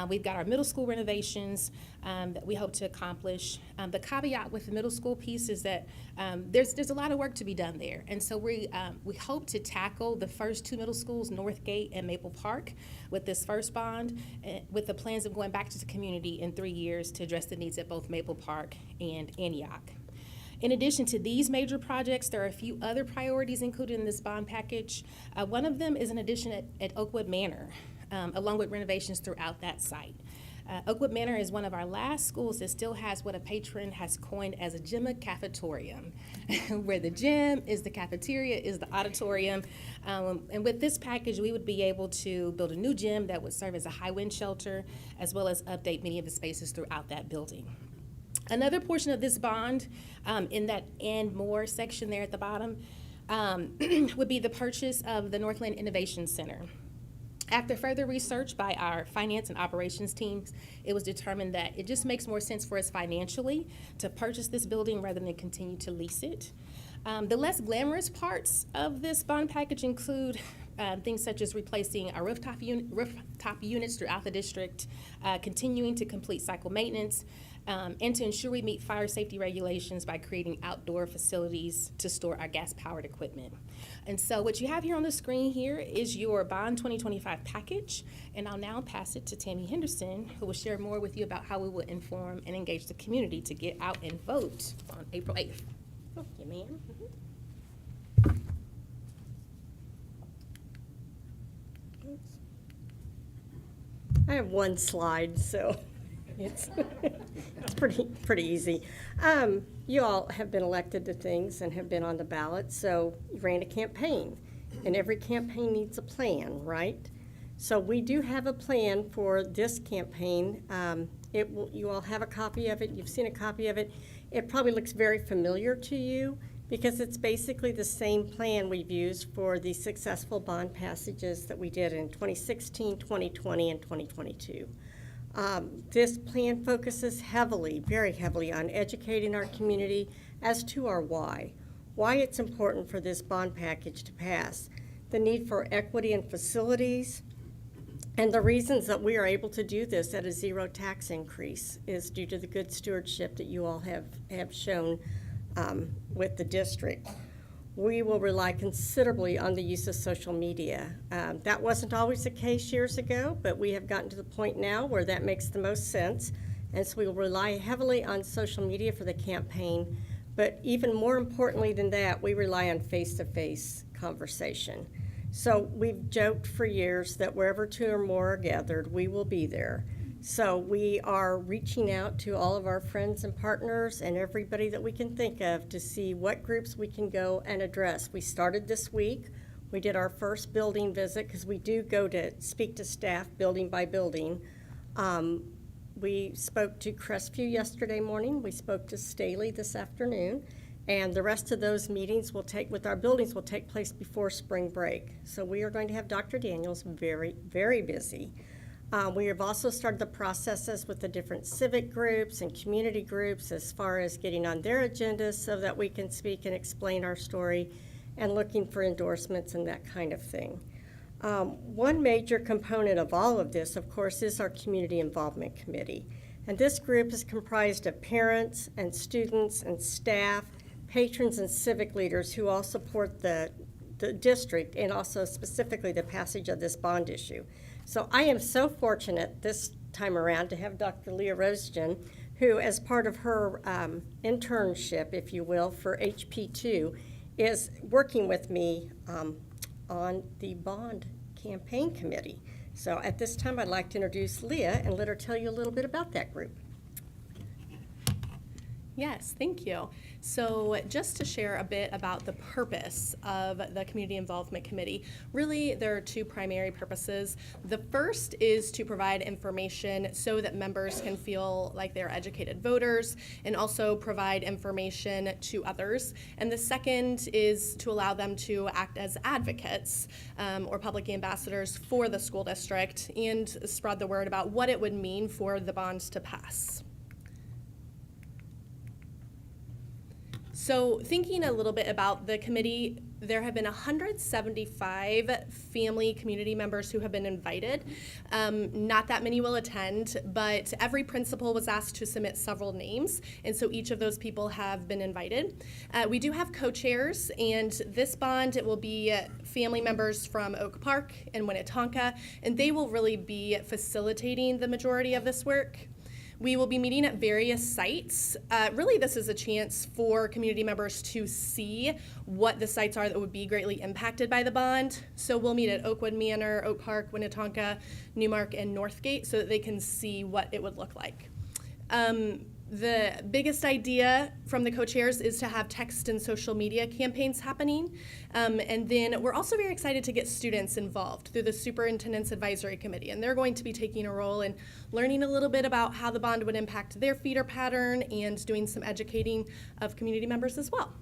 We've got our middle school renovations that we hope to accomplish. The caveat with the middle school piece is that there's a lot of work to be done there. And so we hope to tackle the first 2 middle schools, Northgate and Maple Park, with this first bond, with the plans of going back to the community in 3 years to address the needs at both Maple Park and Antioch. In addition to these major projects, there are a few other priorities included in this bond package. One of them is an addition at Oakwood Manor, along with renovations throughout that site. Oakwood Manor is one of our last schools that still has what a patron has coined as a Gemma cafetorium, where the gym is the cafeteria, is the auditorium. And with this package, we would be able to build a new gym that would serve as a high wind shelter, as well as update many of the spaces throughout that building. Another portion of this bond, in that and more section there at the bottom, would be the purchase of the Northland Innovation Center. After further research by our finance and operations teams, it was determined that it just makes more sense for us financially to purchase this building rather than continue to lease it. The less glamorous parts of this bond package include things such as replacing our rooftop units throughout the district, continuing to complete cycle maintenance, and to ensure we meet fire safety regulations by creating outdoor facilities to store our gas-powered equipment. And so what you have here on the screen here is your Bond 2025 package, and I'll now pass it to Tammy Henderson, who will share more with you about how we will inform and engage the community to get out and vote on April 8th. Oh, yeah, ma'am. I have one slide, so it's pretty easy. You all have been elected to things and have been on the ballot, so you ran a campaign, and every campaign needs a plan, right? So we do have a plan for this campaign. You all have a copy of it. You've seen a copy of it. It probably looks very familiar to you, because it's basically the same plan we've used for the successful bond passages that we did in 2016, 2020, and 2022. This plan focuses heavily, very heavily, on educating our community as to our why it's important for this bond package to pass, the need for equity in facilities, and the reasons that we are able to do this at a zero tax increase is due to the good stewardship that you all have shown with the district. We will rely considerably on the use of social media. That wasn't always the case years ago, but we have gotten to the point now where that makes the most sense. And so we will rely heavily on social media for the campaign. But even more importantly than that, we rely on face-to-face conversation. So we've joked for years that wherever two or more are gathered, we will be there. So we are reaching out to all of our friends and partners and everybody that we can think of to see what groups we can go and address. We started this week. We did our first building visit because we do go to speak to staff building by building. We spoke to Crestview yesterday morning. We spoke to Staley this afternoon. And the rest of those meetings with our buildings will take place before spring break. So we are going to have Dr. Daniels very, very busy. We have also started the processes with the different civic groups and community groups as far as getting on their agendas so that we can speak and explain our story and looking for endorsements and that kind of thing. One major component of all of this, of course, is our Community Involvement Committee. And this group is comprised of parents and students and staff, patrons and civic leaders who all support the district and also specifically the passage of this bond issue. So I am so fortunate this time around to have Dr. Leah Rosegen, who as part of her internship, if you will, for HP2, is working with me on the bond campaign committee. So at this time, I'd like to introduce Leah and let her tell you a little bit about that group. Yes, thank you. So just to share a bit about the purpose of the Community Involvement Committee, really there are two primary purposes. The first is to provide information so that members can feel like they're educated voters and also provide information to others. And the second is to allow them to act as advocates or public ambassadors for the school district and spread the word about what it would mean for the bonds to pass. So thinking a little bit about the committee, there have been 175 family community members who have been invited. Not that many will attend, but every principal was asked to submit several names, and so each of those people have been invited. We do have co-chairs, and this bond, it will be family members from Oak Park and Winnetonka, and they will really be facilitating the majority of this work. We will be meeting at various sites. Really, this is a chance for community members to see what the sites are that would be greatly impacted by the bond. So we'll meet at Oakwood Manor, Oak Park, Winnetonka, Newmark, and Northgate so that they can see what it would look like. The biggest idea from the co-chairs is to have text and social media campaigns happening. And then we're also very excited to get students involved through the Superintendent's Advisory Committee. And they're going to be taking a role in learning a little bit about how the bond would impact their feeder pattern and doing some educating of community members as well.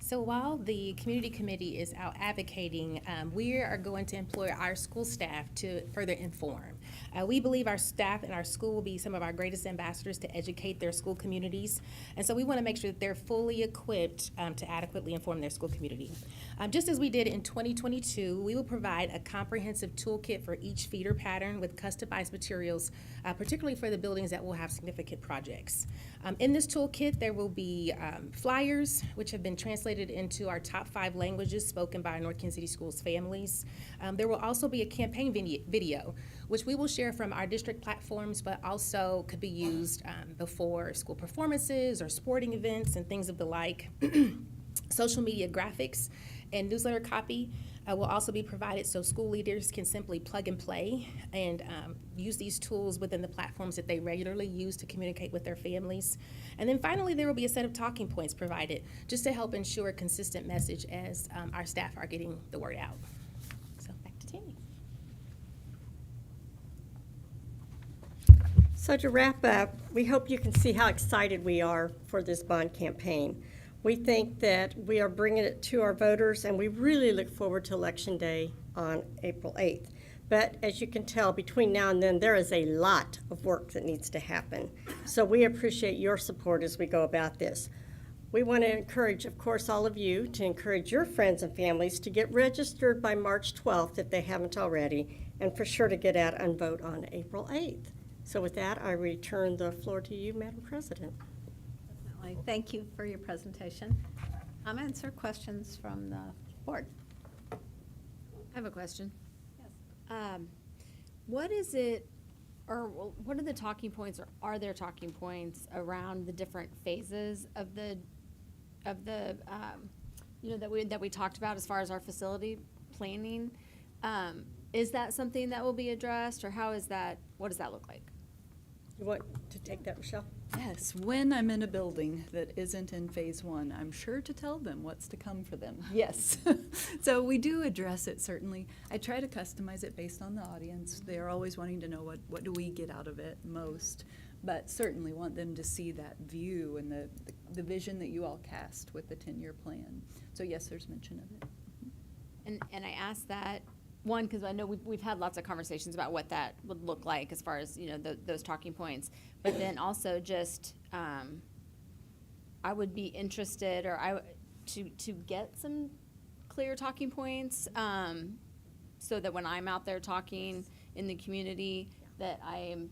So while the community committee is out advocating, we are going to employ our school staff to further inform. We believe our staff and our school will be some of our greatest ambassadors to educate their school communities. And so we want to make sure that they're fully equipped to adequately inform their school community. Just as we did in 2022, we will provide a comprehensive toolkit for each feeder pattern with customized materials, particularly for the buildings that will have significant projects. In this toolkit, there will be flyers, which have been translated into our top 5 languages spoken by North Kansas City Schools families. There will also be a campaign video, which we will share from our district platforms, but also could be used before school performances or sporting events and things of the like. Social media graphics and newsletter copy will also be provided so school leaders can simply plug and play and use these tools within the platforms that they regularly use to communicate with their families. And then finally, there will be a set of talking points provided just to help ensure a consistent message as our staff are getting the word out. So back to Tammy. So to wrap up, we hope you can see how excited we are for this bond campaign. We think that we are bringing it to our voters, and we really look forward to Election Day on April 8th. But as you can tell, between now and then, there is a lot of work that needs to happen. So we appreciate your support as we go about this. We want to encourage, of course, all of you to encourage your friends and families to get registered by March 12th if they haven't already, and for sure to get out and vote on April 8th. So with that, I return the floor to you, Madam President. Definitely. Thank you for your presentation. Comments or questions from the board? I have a question. Yes. What is it, or what are the talking points, or are there talking points around the different phases of the, that we talked about as far as our facility planning? Is that something that will be addressed, or how is that? What does that look like? You want to take that, Michelle? Yes, when I'm in a building that isn't in phase one, I'm sure to tell them what's to come for them. Yes. So we do address it, certainly. I try to customize it based on the audience. They're always wanting to know what do we get out of it most, but certainly want them to see that view and the vision that you all cast with the 10-year plan. So yes, there's mention of it. And I ask that, one, because I know we've had lots of conversations about what that would look like as far as, those talking points. But then also just, I would be interested, to get some clear talking points, so that when I'm out there talking in the community, that I am,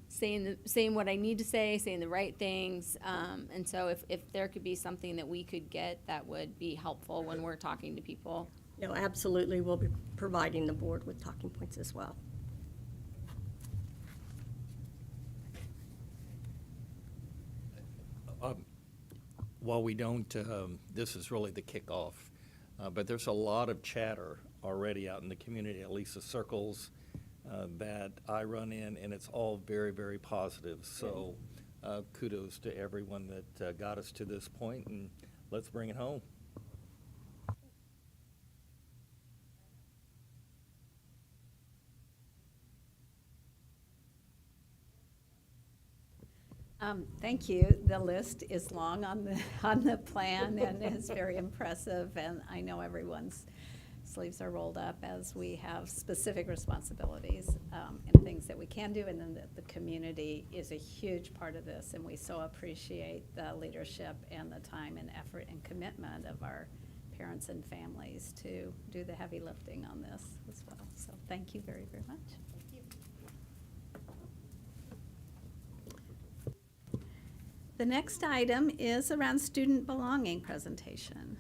saying what I need to say, saying the right things. And so if there could be something that we could get that would be helpful when we're talking to people. No, absolutely. We'll be providing the board with talking points as well. While we don't, this is really the kickoff, but there's a lot of chatter already out in the community, at least the circles that I run in, and it's all very, very positive. So kudos to everyone that got us to this point, and let's bring it home. Thank you. The list is long on the plan and is very impressive, and I know everyone's sleeves are rolled up as we have specific responsibilities and things that we can do, and then the community is a huge part of this, and we so appreciate the leadership and the time and effort and commitment of our parents and families to do the heavy lifting on this as well. So thank you very, very much. The next item is around student belonging presentation.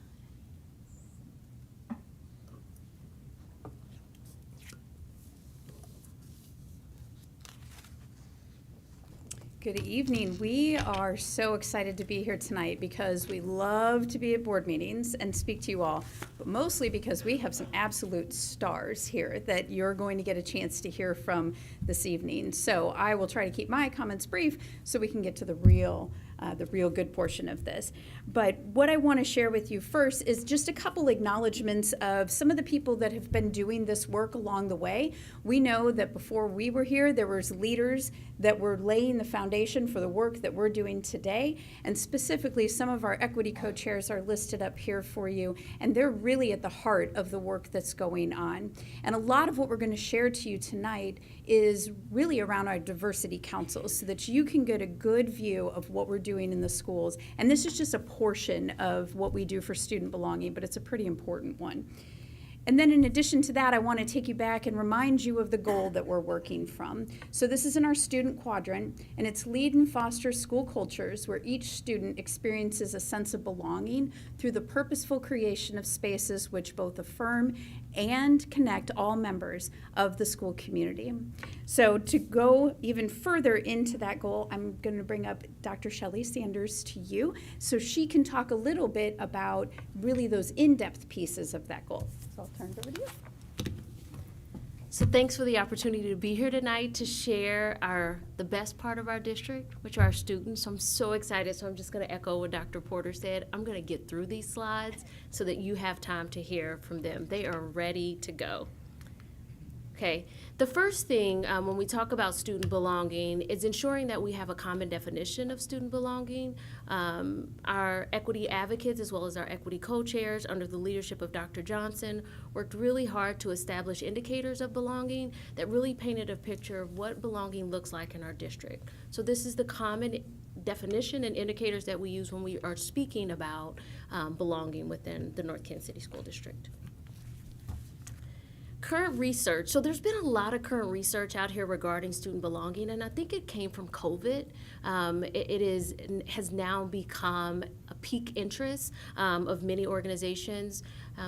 Good evening. We are so excited to be here tonight because we love to be at board meetings and speak to you all, but mostly because we have some absolute stars here that you're going to get a chance to hear from this evening. So I will try to keep my comments brief so we can get to the real good portion of this. But what I want to share with you first is just a couple acknowledgments of some of the people that have been doing this work along the way. We know that before we were here, there was leaders that were laying the foundation for the work that we're doing today. And specifically, some of our equity co-chairs are listed up here for you, and they're really at the heart of the work that's going on. And a lot of what we're going to share to you tonight is really around our diversity councils so that you can get a good view of what we're doing in the schools. And this is just a portion of what we do for student belonging, but it's a pretty important one. And then in addition to that, I want to take you back and remind you of the goal that we're working from. So this is in our student quadrant, and it's lead and foster school cultures where each student experiences a sense of belonging through the purposeful creation of spaces which both affirm and connect all members of the school community. So to go even further into that goal, I'm going to bring up Dr. Shelley Sanders to you so she can talk a little bit about really those in-depth pieces of that goal. So I'll turn it over to you. So thanks for the opportunity to be here tonight to share the best part of our district, which are our students. I'm so excited, so I'm just going to echo what Dr. Porter said. I'm going to get through these slides so that you have time to hear from them. They are ready to go. Okay, the first thing when we talk about student belonging is ensuring that we have a common definition of student belonging. Our equity advocates, as well as our equity co-chairs under the leadership of Dr. Johnson, worked really hard to establish indicators of belonging that really painted a picture of what belonging looks like in our district. So this is the common definition and indicators that we use when we are speaking about belonging within the North Kansas City School District. Current research. So there's been a lot of current research out here regarding student belonging, and I think it came from COVID. Has now become a peak interest of many organizations.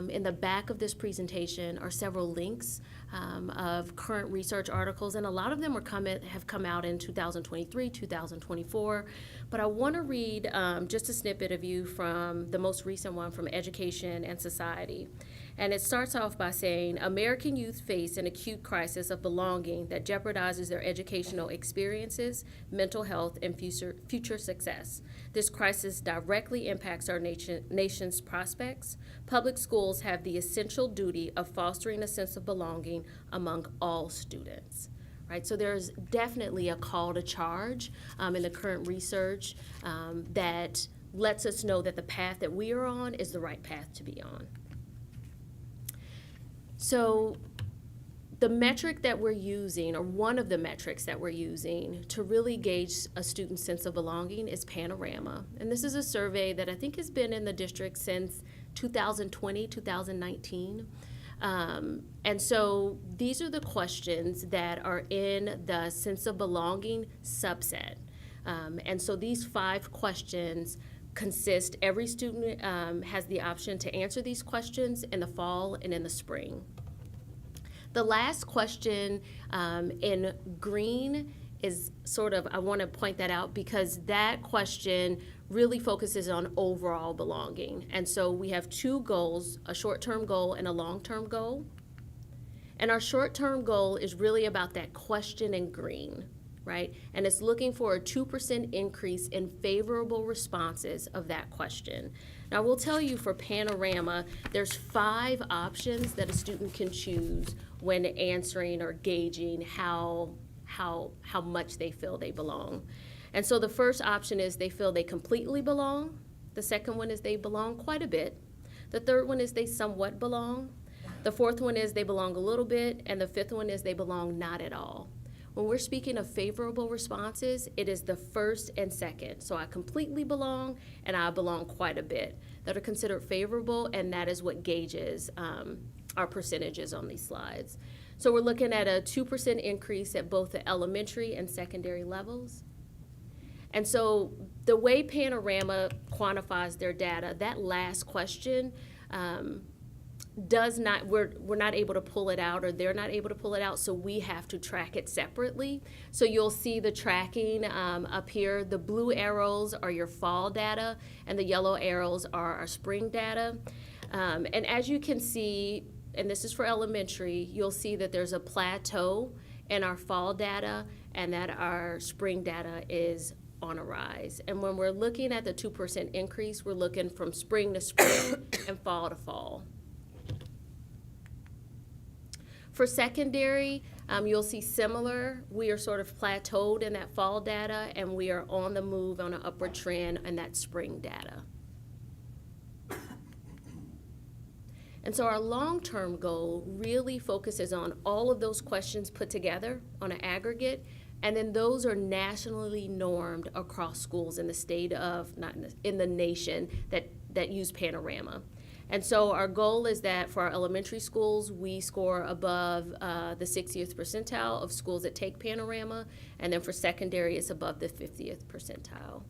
In the back of this presentation are several links of current research articles, and a lot of them have come out in 2023, 2024. But I want to read just a snippet of you from the most recent one from Education and Society. And it starts off by saying, American youth face an acute crisis of belonging that jeopardizes their educational experiences, mental health, and future success. This crisis directly impacts our nation's prospects. Public schools have the essential duty of fostering a sense of belonging among all students. Right, so there's definitely a call to charge in the current research that lets us know that the path that we are on is the right path to be on. So the metric that we're using, or one of the metrics that we're using to really gauge a student's sense of belonging, is Panorama. And this is a survey that I think has been in the district since 2020, 2019. And so these are the questions that are in the sense of belonging subset. And so these 5 questions consist, every student has the option to answer these questions in the fall and in the spring. The last question in green is sort of, I want to point that out because that question really focuses on overall belonging. And so we have 2 goals, a short-term goal and a long-term goal. And our short-term goal is really about that question in green, right? And it's looking for a 2% increase in favorable responses of that question. Now, I will tell you for Panorama, there's 5 options that a student can choose when answering or gauging how much they feel they belong. And so the first option is they feel they completely belong. The second one is they belong quite a bit. The third one is they somewhat belong. The fourth one is they belong a little bit. And the fifth one is they belong not at all. When we're speaking of favorable responses, it is the first and second. So I completely belong and I belong quite a bit that are considered favorable, and that is what gauges our percentages on these slides. So we're looking at a 2% increase at both the elementary and secondary levels. And so the way Panorama quantifies their data, that last question we're not able to pull it out, or they're not able to pull it out, so we have to track it separately. So you'll see the tracking up here. The blue arrows are your fall data, and the yellow arrows are our spring data. And as you can see, and this is for elementary, you'll see that there's a plateau in our fall data and that our spring data is on a rise. And when we're looking at the 2% increase, we're looking from spring to spring and fall to fall. For secondary, you'll see similar. We are sort of plateaued in that fall data, and we are on the move on an upward trend in that spring data. And so our long-term goal really focuses on all of those questions put together on an aggregate, and then those are nationally normed across schools in the state of, not in the nation, that use Panorama. And so our goal is that for our elementary schools, we score above the 60th percentile of schools that take Panorama, and then for secondary, it's above the 50th percentile.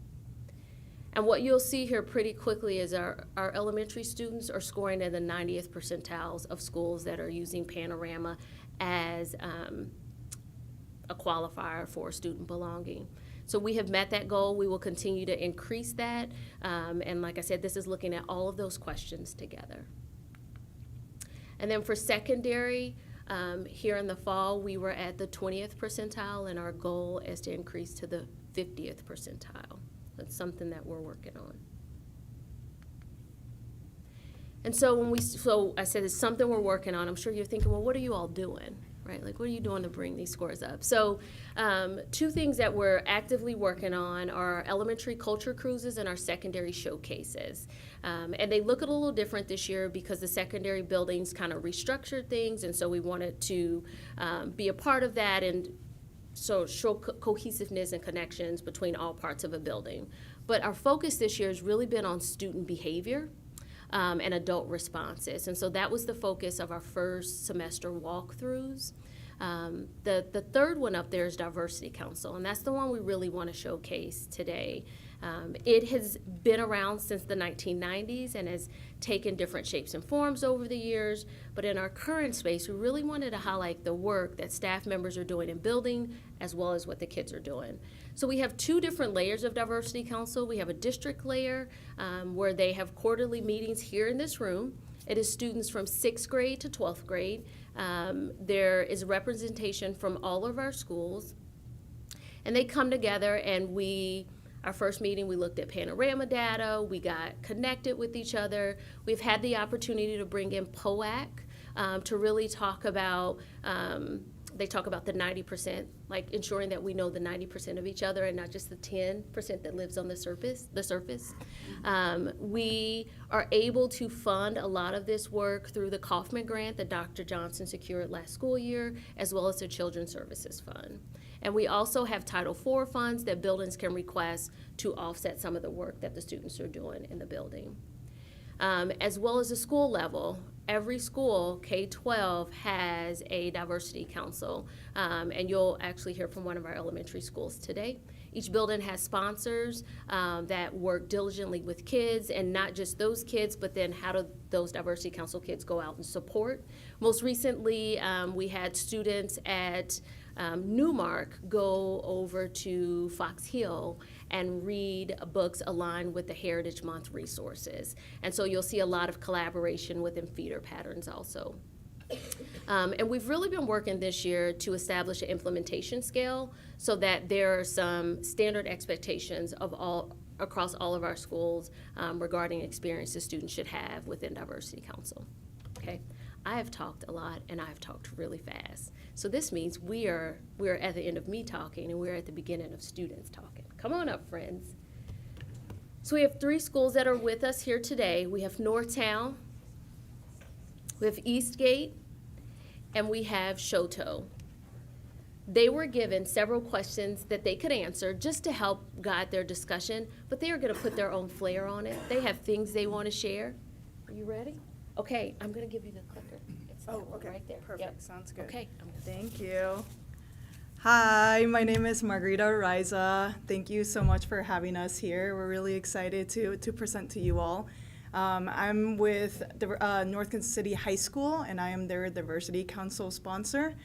And what you'll see here pretty quickly is our elementary students are scoring in the 90th percentiles of schools that are using Panorama as a qualifier for student belonging. So we have met that goal. We will continue to increase that. And like I said, this is looking at all of those questions together. And then for secondary, here in the fall, we were at the 20th percentile, and our goal is to increase to the 50th percentile. That's something that we're working on. And so so I said it's something we're working on. I'm sure you're thinking, well, what are you all doing? right? Like, what are you doing to bring these scores up? So, two things that we're actively working on are elementary culture cruises and our secondary showcases. And they look a little different this year because the secondary buildings kind of restructured things, and so we wanted to be a part of that and so show cohesiveness and connections between all parts of a building. But our focus this year has really been on student behavior and adult responses. And so that was the focus of our first semester walkthroughs. The third one up there is Diversity Council, and that's the one we really want to showcase today. It has been around since the 1990s and has taken different shapes and forms over the years, but in our current space, we really wanted to highlight the work that staff members are doing in building as well as what the kids are doing. So we have two different layers of Diversity Council. We have a district layer where they have quarterly meetings here in this room. It is students from 6th grade to 12th grade. There is representation from all of our schools, and they come together and our first meeting, we looked at panorama data, we got connected with each other. We've had the opportunity to bring in POAC to really talk about, they talk about the 90%, like ensuring that we know the 90% of each other and not just the 10% that lives on the surface. We are able to fund a lot of this work through the Kaufman grant that Dr. Johnson secured last school year, as well as the Children's Services Fund. And we also have Title IV funds that buildings can request to offset some of the work that the students are doing in the building. As well as the school level, every school, K-12, has a diversity council. And you'll actually hear from one of our elementary schools today. Each building has sponsors that work diligently with kids, and not just those kids, but then how do those diversity council kids go out and support? Most recently, we had students at Newmark go over to Fox Hill and read books aligned with the Heritage Month resources. And so you'll see a lot of collaboration within feeder patterns also. And we've really been working this year to establish an implementation scale so that there are some standard expectations of across all of our schools regarding experiences students should have within Diversity Council. Okay, I have talked a lot and I've talked really fast. So this means we are at the end of me talking and we're at the beginning of students talking. Come on up, friends. So we have 3 schools that are with us here today. We have Northtown, we have Eastgate, and we have Shoto. They were given several questions that they could answer just to help guide their discussion, but they are going to put their own flair on it. They have things they want to share. Are you ready? Okay, I'm going to give you the clicker. It's that one right there. Perfect. Yep. Sounds good. Okay. Thank you. Hi, my name is Margarita Riza. Thank you so much for having us here. We're really excited to present to you all. I'm with the North Kansas City High School, and I am their Diversity Council sponsor.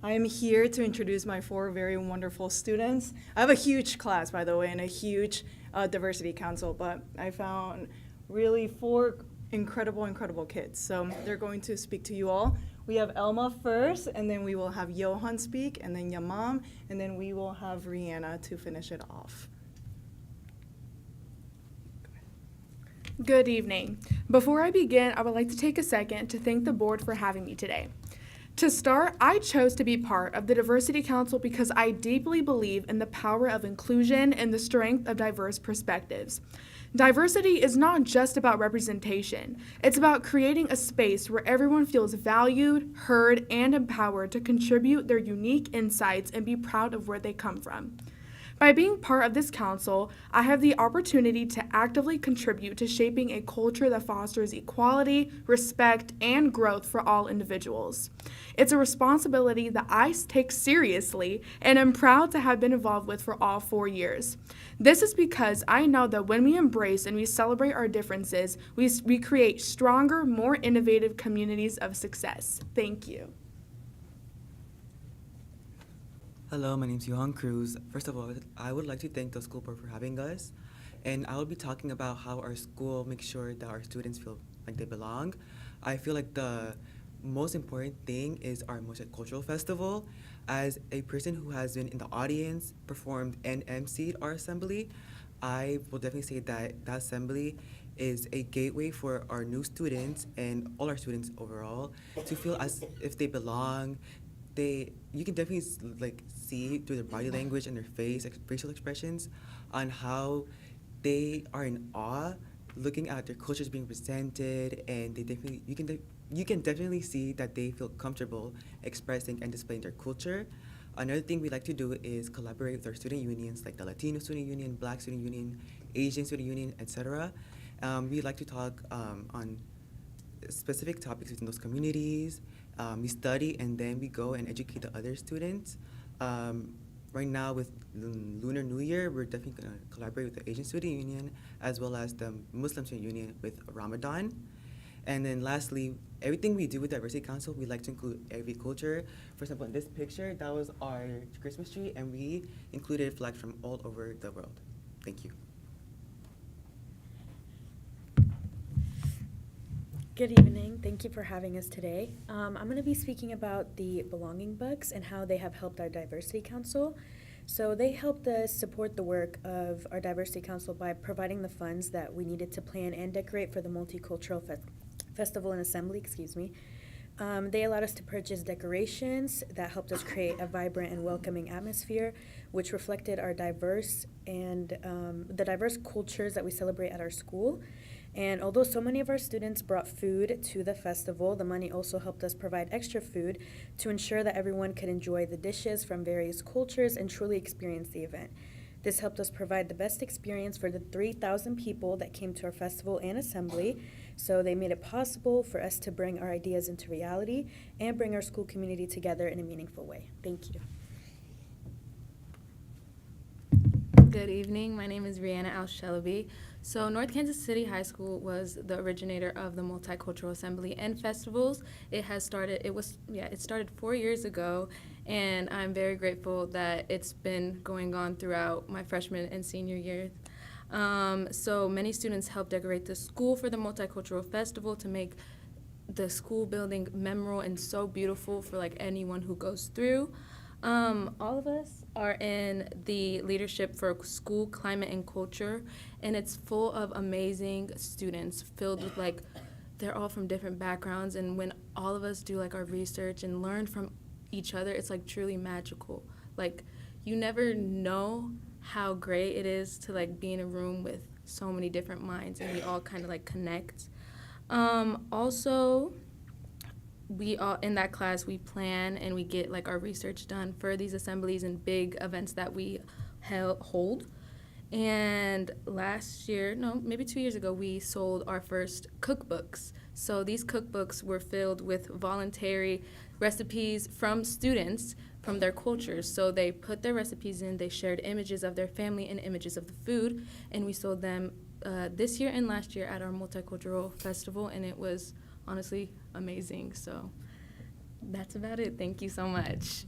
I am here to introduce my 4 very wonderful students. I have a huge class, by the way, and a huge Diversity Council, but I found really 4 incredible kids. So they're going to speak to you all. We have Elma first, and then we will have Johan speak, and then Yamam, and then we will have Rihanna to finish it off. Good evening. Before I begin, I would like to take a second to thank the board for having me today. To start, I chose to be part of the Diversity Council because I deeply believe in the power of inclusion and the strength of diverse perspectives. Diversity is not just about representation. It's about creating a space where everyone feels valued, heard, and empowered to contribute their unique insights and be proud of where they come from. By being part of this council, I have the opportunity to actively contribute to shaping a culture that fosters equality, respect, and growth for all individuals. It's a responsibility that I take seriously and am proud to have been involved with for all 4 years. This is because I know that when we embrace and we celebrate our differences, we create stronger, more innovative communities of success. Thank you. Hello, my name is Johan Cruz. First of all, I would like to thank the school board for having us. And I will be talking about how our school makes sure that our students feel like they belong. I feel like the most important thing is our multicultural festival. As a person who has been in the audience, performed, and emceed our assembly, I will definitely say that that assembly is a gateway for our new students and all our students overall to feel as if they belong. you can definitely like see through their body language and their facial expressions on how they are in awe looking at their cultures being presented, and you can definitely see that they feel comfortable expressing and displaying their culture. Another thing we like to do is collaborate with our student unions, like the Latino Student Union, Black Student Union, Asian Student Union, etc. We like to talk on specific topics within those communities. We study and then we go and educate the other students. Right now with Lunar New Year, we're definitely going to collaborate with the Asian Student Union as well as the Muslim Student Union with Ramadan. And then lastly, everything we do with Diversity Council, we like to include every culture. For example, in this picture, that was our Christmas tree, and we included flags from all over the world. Thank you. Good evening. Thank you for having us today. I'm going to be speaking about the Belonging Bucks and how they have helped our Diversity Council. So they helped us support the work of our Diversity Council by providing the funds that we needed to plan and decorate for the Multicultural Festival and Assembly. They allowed us to purchase decorations that helped us create a vibrant and welcoming atmosphere, which reflected our diverse and the diverse cultures that we celebrate at our school. And although so many of our students brought food to the festival, the money also helped us provide extra food to ensure that everyone could enjoy the dishes from various cultures and truly experience the event. This helped us provide the best experience for the 3,000 people that came to our festival and assembly. So they made it possible for us to bring our ideas into reality and bring our school community together in a meaningful way. Thank you. Good evening. My name is Rihanna Al-Shelaby. So North Kansas City High School was the originator of the Multicultural Assembly and Festivals. It started 4 years ago, and I'm very grateful that it's been going on throughout my freshman and senior years. So many students helped decorate the school for the Multicultural Festival to make the school building memorable and so beautiful for like anyone who goes through. All of us are in the leadership for school climate and culture, and it's full of amazing students filled with like, they're all from different backgrounds, and when all of us do like our research and learn from each other, it's like truly magical. Like, you never know how great it is to like be in a room with so many different minds and we all kind of like connect. Also, we all in that class, we plan and we get like our research done for these assemblies and big events that we hold. And maybe 2 years ago, we sold our first cookbooks. So these cookbooks were filled with voluntary recipes from students from their cultures. So they put their recipes in, they shared images of their family and images of the food, and we sold them this year and last year at our Multicultural Festival, and it was honestly amazing. So that's about it. Thank you so much.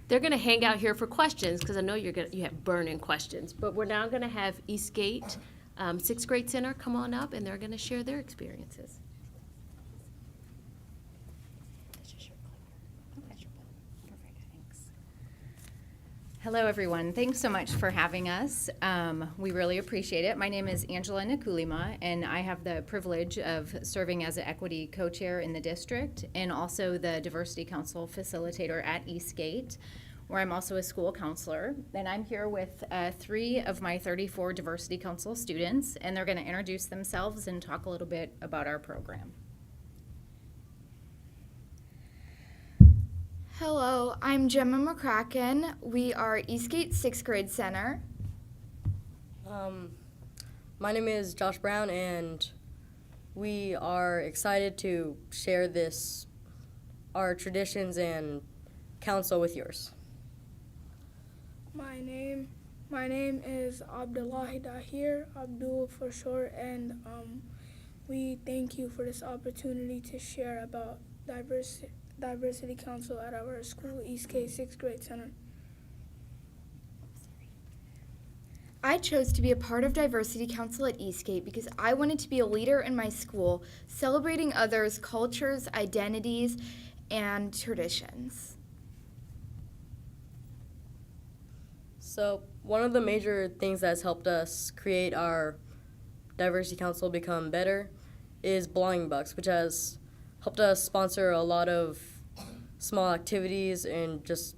They're going to hang out here for questions because I know you have burning questions. But we're now going to have Eastgate 6th Grade Center come on up, and they're going to share their experiences. Hello, everyone. Thanks so much for having us. We really appreciate it. My name is Angela Nakulima, and I have the privilege of serving as an equity co-chair in the district and also the Diversity Council facilitator at Eastgate, where I'm also a school counselor. And I'm here with 3 of my 34 Diversity Council students, and they're going to introduce themselves and talk a little bit about our program. Hello, I'm Gemma McCracken. We are Eastgate 6th Grade Center. My name is Josh Brown, and we are excited to share our traditions and council with yours. My name is Abdullahi Dahir, Abdul for short, and we thank you for this opportunity to share about Diversity Council at our school, Eastgate 6th Grade Center. I chose to be a part of Diversity Council at Eastgate because I wanted to be a leader in my school, celebrating others' cultures, identities, and traditions. So one of the major things that's helped us create our Diversity Council become better is Belonging Bucks, which has helped us sponsor a lot of small activities and just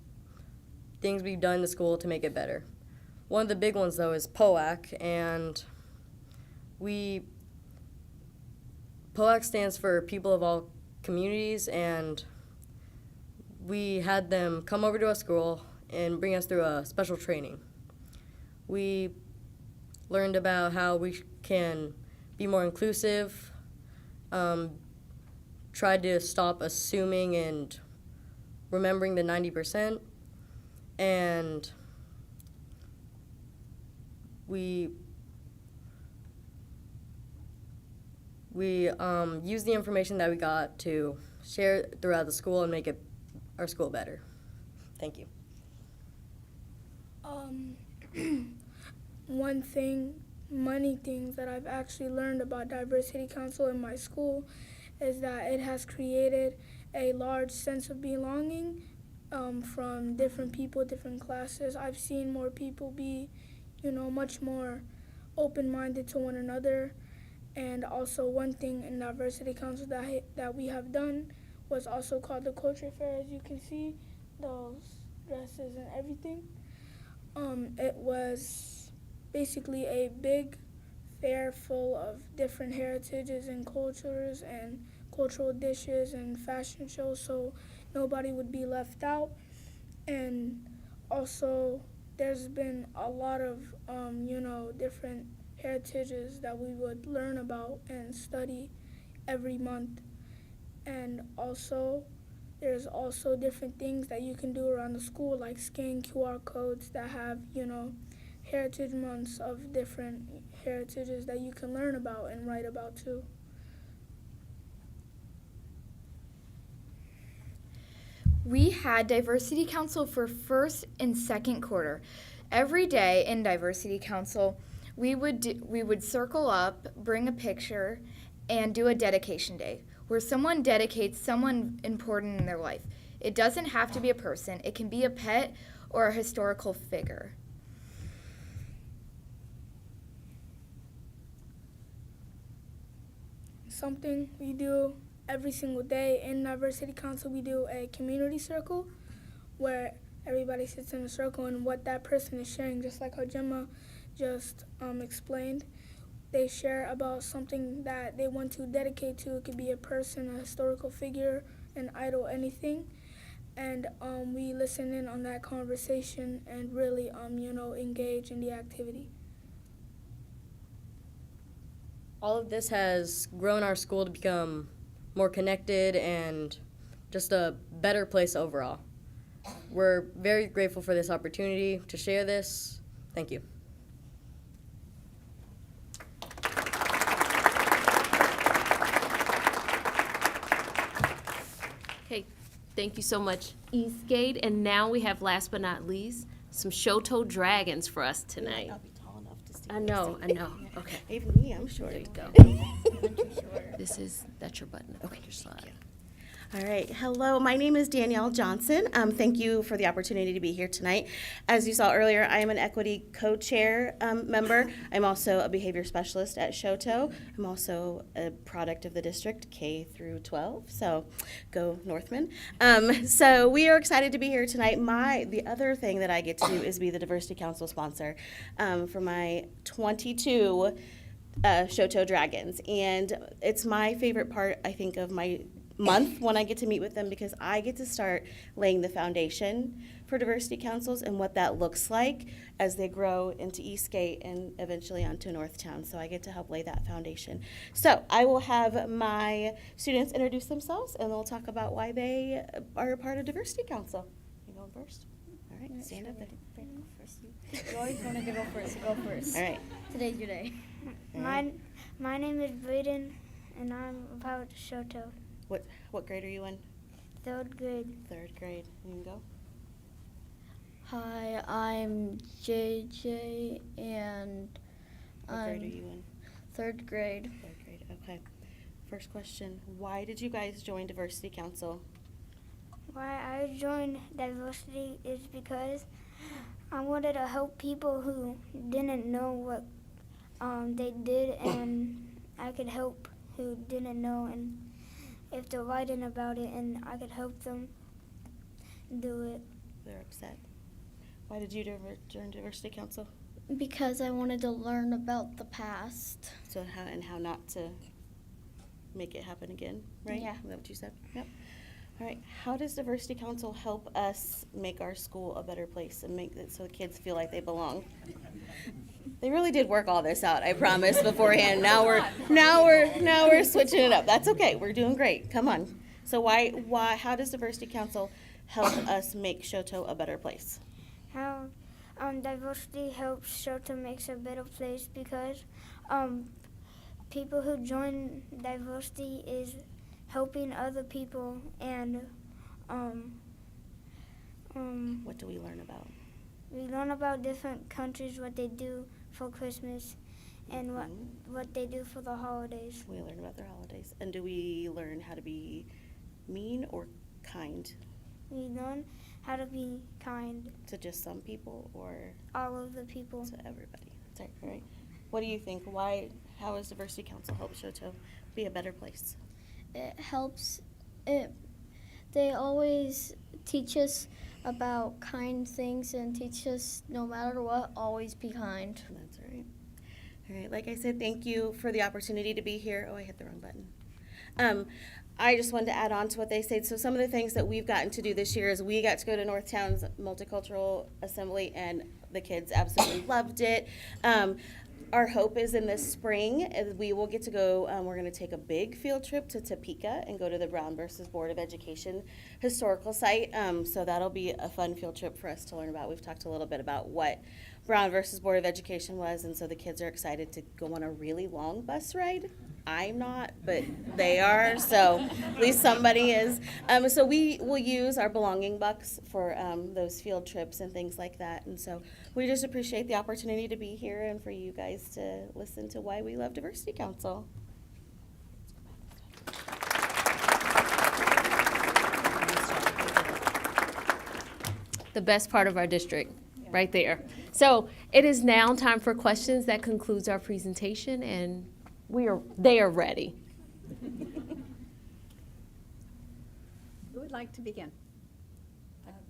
things we've done in the school to make it better. One of the big ones, though, is POAC, and POAC stands for People of All Communities, and we had them come over to our school and bring us through a special training. We learned about how we can be more inclusive, tried to stop assuming and remembering the 90%, and we use the information that we got to share it throughout the school and make our school better. Thank you. Many things that I've actually learned about Diversity Council in my school is that it has created a large sense of belonging from different people, different classes. I've seen more people be, much more open-minded to one another. And also one thing in Diversity Council that we have done was also called the Culture Fair. As you can see, those dresses and everything. It was basically a big fair full of different heritages and cultures and cultural dishes and fashion shows, so nobody would be left out. And also there's been a lot of different heritages that we would learn about and study every month. And also there's also different things that you can do around the school, like scan QR codes that have heritage months of different heritages that you can learn about and write about too. We had Diversity Council for first and second quarter. Every day in Diversity Council, we would circle up, bring a picture, and do a dedication day where someone dedicates someone important in their life. It doesn't have to be a person. It can be a pet or a historical figure. Something we do every single day in Diversity Council, we do a community circle where everybody sits in a circle and what that person is sharing, just like how Gemma just explained. They share about something that they want to dedicate to. It could be a person, a historical figure, an idol, anything. And we listen in on that conversation and really, engage in the activity. All of this has grown our school to become more connected and just a better place overall. We're very grateful for this opportunity to share this. Thank you. Okay, thank you so much, Eastgate. And now we have, last but not least, some Shoto Dragons for us tonight. I'll be tall enough to stand. I know. Okay. Even me, I'm short. There you go. That's your button. Okay, your slide. All right. Hello, my name is Danielle Johnson. Thank you for the opportunity to be here tonight. As you saw earlier, I am an equity co-chair member. I'm also a behavior specialist at Shoto. I'm also a product of the district K through 12, so go Northmen. So we are excited to be here tonight. The other thing that I get to do is be the Diversity Council sponsor for my 22 Shoto Dragons. And it's my favorite part, I think, of my month when I get to meet with them, because I get to start laying the foundation for diversity councils and what that looks like as they grow into Eastgate and eventually onto Northtown. So I get to help lay that foundation. So I will have my students introduce themselves and they'll talk about why they are a part of Diversity Council. You going first? All right, stand up. You always want to go first, so go first. All right. Today's your day. Right. My name is Braden, and I'm about Shoto. What grade are you in? Third grade. Third grade. You can go. Hi, I'm JJ, and What grade are you in? Third grade. Third grade, okay. First question, why did you guys join Diversity Council? Why I joined Diversity is because I wanted to help people who didn't know what they did, and I could help who didn't know, and if they're writing about it, and I could help them do it. They're upset. Why did you join Diversity Council? Because I wanted to learn about the past. So how not to make it happen again, right? Yeah. Is that what you said? Yep. All right. How does Diversity Council help us make our school a better place and make it so the kids feel like they belong? They really did work all this out, I promise, beforehand. Now we're switching it up. That's okay. We're doing great. Come on. So how does Diversity Council help us make Shoto a better place? How diversity helps Shoto makes a better place because people who join diversity is helping other people, and what do we learn about? We learn about different countries, what they do for Christmas, and what they do for the holidays. We learn about their holidays. And do we learn how to be mean or kind? We learn how to be kind To just some people or all of the people. to everybody? That's right. What do you think? How does Diversity Council help Shoto be a better place? It helps. They always teach us about kind things and teach us no matter what, always be kind. That's right. All right. Like I said, thank you for the opportunity to be here. Oh, I hit the wrong button. I just wanted to add on to what they said. So some of the things that we've gotten to do this year is we got to go to Northtown's Multicultural Assembly, and the kids absolutely loved it. Our hope is in this spring, we will get to go, we're going to take a big field trip to Topeka and go to the Brown versus Board of Education historical site. So that'll be a fun field trip for us to learn about. We've talked a little bit about what Brown versus Board of Education was, and so the kids are excited to go on a really long bus ride. I'm not, but they are, so at least somebody is. So we will use our belonging bucks for those field trips and things like that. And so we just appreciate the opportunity to be here and for you guys to listen to why we love Diversity Council. The best part of our district, right there. So it is now time for questions. That concludes our presentation, and they are ready. Who would like to begin?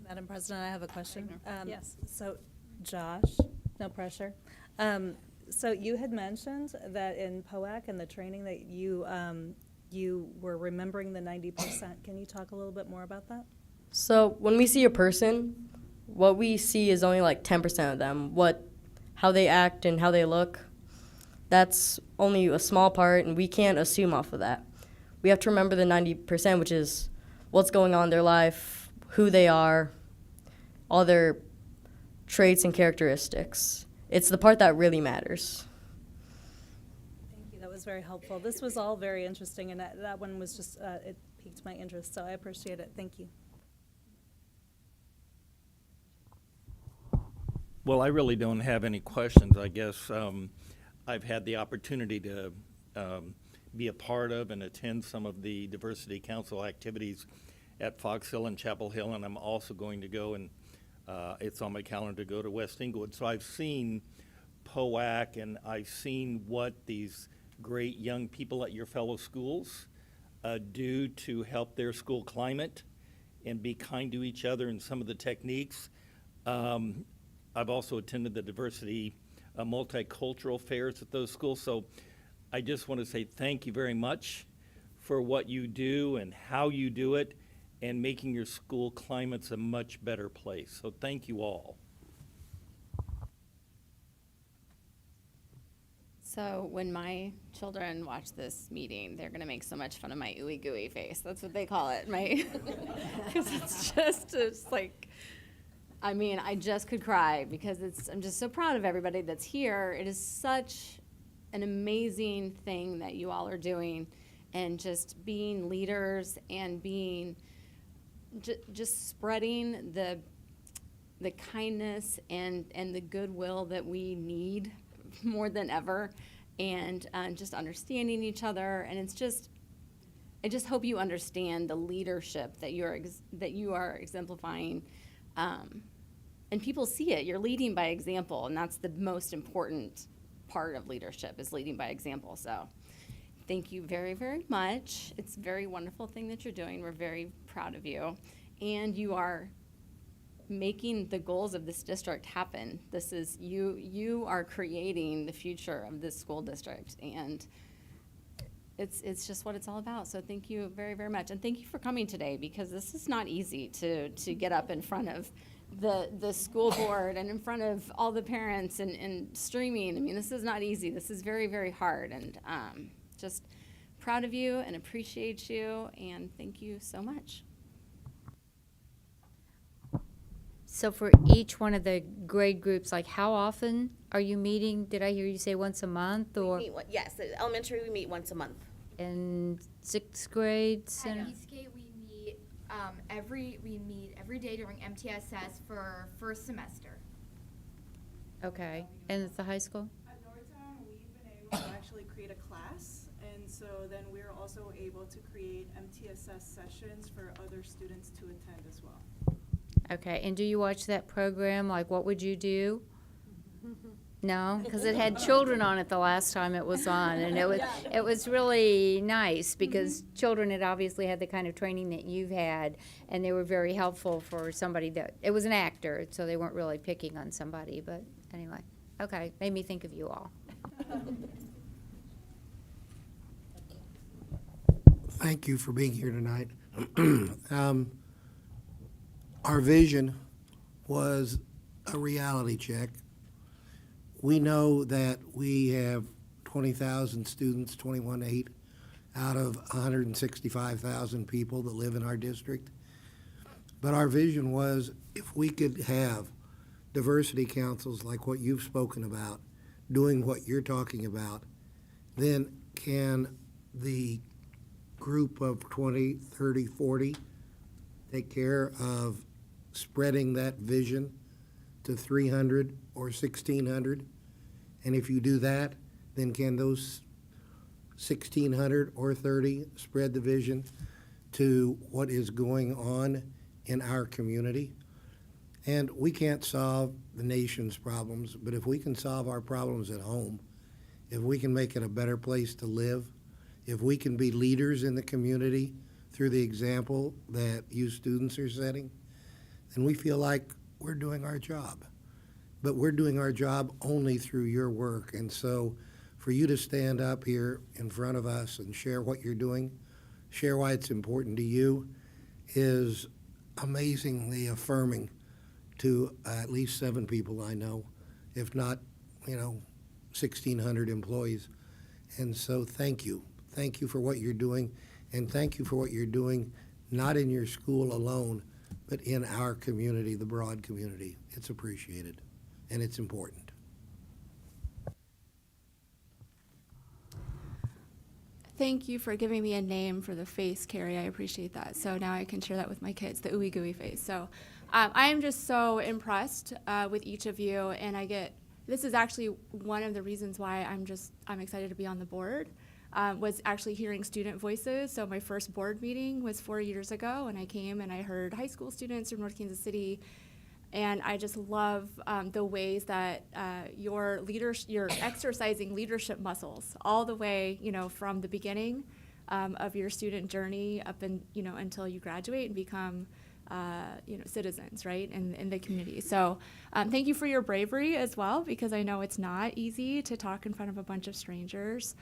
Madam President, I have a question. Yes. So, Josh, no pressure. So you had mentioned that in POAC and the training that you were remembering the 90%. Can you talk a little bit more about that? So when we see a person, what we see is only like 10% of them. How they act and how they look, that's only a small part, and we can't assume off of that. We have to remember the 90%, which is what's going on in their life, who they are, all their traits and characteristics. It's the part that really matters. Thank you. That was very helpful. This was all very interesting, and that one was just, it piqued my interest, so I appreciate it. Thank you. Well, I really don't have any questions. I guess I've had the opportunity to be a part of and attend some of the Diversity Council activities at Fox Hill and Chapel Hill, and I'm also going to go, and it's on my calendar to go to West Inglewood. So I've seen POAC, and I've seen what these great young people at your fellow schools do to help their school climate and be kind to each other, and some of the techniques. I've also attended the diversity multicultural fairs at those schools. So I just want to say thank you very much for what you do and how you do it and making your school climates a much better place. So thank you all. So when my children watch this meeting, they're gonna make so much fun of my ooey gooey face. That's what they call it, because it's like, I mean, I just could cry because I'm just so proud of everybody that's here. It is such an amazing thing that you all are doing, and just being leaders and being just spreading the kindness and the goodwill that we need more than ever, and just understanding each other. And I just hope you understand the leadership that you are exemplifying and people see it. You're leading by example, and that's the most important part of leadership is leading by example. So thank you very, very much. It's a very wonderful thing that you're doing. We're very proud of you. And you are making the goals of this district happen. This is, you are creating the future of this school district. And it's just what it's all about. So thank you very, very much. And thank you for coming today, because this is not easy to get up in front of the school board and in front of all the parents and streaming. I mean, this is not easy. This is very, very hard. And just proud of you and appreciate you. And thank you so much. So for each one of the grade groups, like how often are you meeting? Did I hear you say once a month or? Yes, at elementary we meet once a month. In sixth grade? At Eastgate, we meet every day during MTSS for first semester. Okay, and at the high school? At Northtown, we've been able to actually create a class, and so then we're also able to create MTSS sessions for other students to attend as well. Okay, and do you watch that program? Like, what would you do? No, because it had children on it the last time it was on, and it was really nice because children had obviously had the kind of training that you've had, and they were very helpful for somebody that it was an actor, so they weren't really picking on somebody. But anyway, okay, made me think of you all. Thank you for being here tonight. Our vision was a reality check. We know that we have 20,000 students, 21.8 out of 165,000 people that live in our district. But our vision was if we could have diversity councils like what you've spoken about, doing what you're talking about, then can the group of 20, 30, 40 take care of spreading that vision to 300 or 1,600? And if you do that, then can those 1,600 or 30 spread the vision to what is going on in our community? And we can't solve the nation's problems, but if we can solve our problems at home, if we can make it a better place to live, if we can be leaders in the community through the example that you students are setting, then we feel like we're doing our job. But we're doing our job only through your work. And so for you to stand up here in front of us and share what you're doing, share why it's important to you, is amazingly affirming to at least 7 people I know, if not, 1,600 employees. And so thank you. Thank you for what you're doing, and thank you for what you're doing, not in your school alone, but in our community, the broad community. It's appreciated, and it's important. Thank you for giving me a name for the face, Carrie. I appreciate that. So now I can share that with my kids, the ooey gooey face. So I am just so impressed with each of you, and this is actually one of the reasons why I'm excited to be on the board. Was actually hearing student voices. So my first board meeting was 4 years ago, and I came and I heard high school students from North Kansas City, and I just love the ways that you're exercising leadership muscles all the way, from the beginning of your student journey up until you graduate and become citizens, right, in the community. So thank you for your bravery as well, because I know it's not easy to talk in front of a bunch of strangers.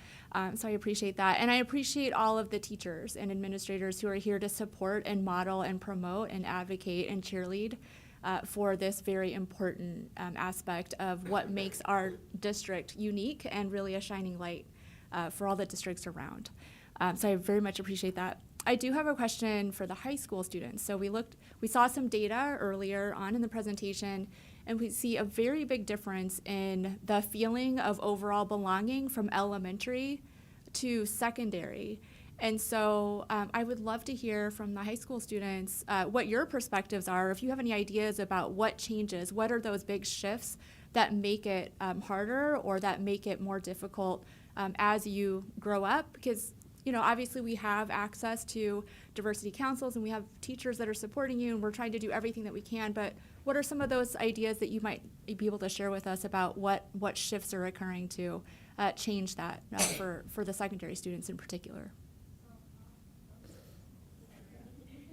So I appreciate that. And I appreciate all of the teachers and administrators who are here to support and model and promote and advocate and cheerlead for this very important aspect of what makes our district unique and really a shining light for all the districts around. So I very much appreciate that. I do have a question for the high school students. So we saw some data earlier on in the presentation, and we see a very big difference in the feeling of overall belonging from elementary to secondary. And so I would love to hear from the high school students what your perspectives are, if you have any ideas about what changes, what are those big shifts that make it harder or that make it more difficult as you grow up, because obviously we have access to diversity councils and we have teachers that are supporting you, and we're trying to do everything that we can, but what are some of those ideas that you might be able to share with us about what shifts are occurring to change that for the secondary students in particular?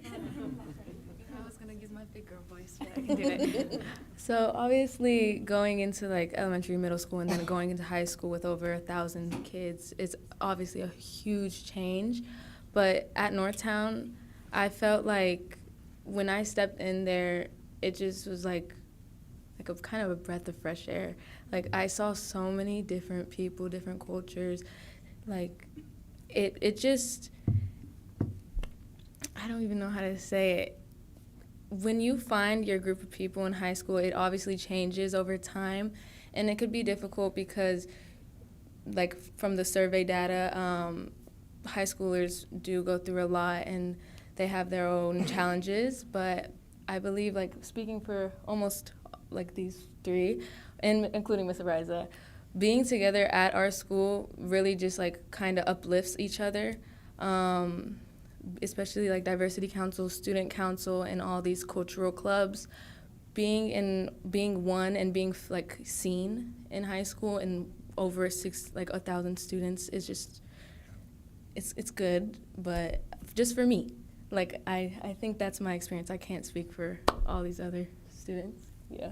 I was gonna use my big girl voice, but I can do it. So obviously going into like elementary, middle school, and then going into high school with over 1,000 kids is obviously a huge change. But at Northtown, I felt like when I stepped in there, it just was like a kind of a breath of fresh air. Like I saw so many different people, different cultures. Like it just, I don't even know how to say it. When you find your group of people in high school, it obviously changes over time, and it could be difficult because, like from the survey data, high schoolers do go through a lot and they have their own challenges. But I believe, like speaking for almost like these three, and including Miss Ariza, being together at our school really just like kind of uplifts each other. Especially like diversity council, student council, and all these cultural clubs, being one and being like seen in high school and over 1,000 students is just, it's good. But just for me, like I think that's my experience. I can't speak for all these other students. Yeah.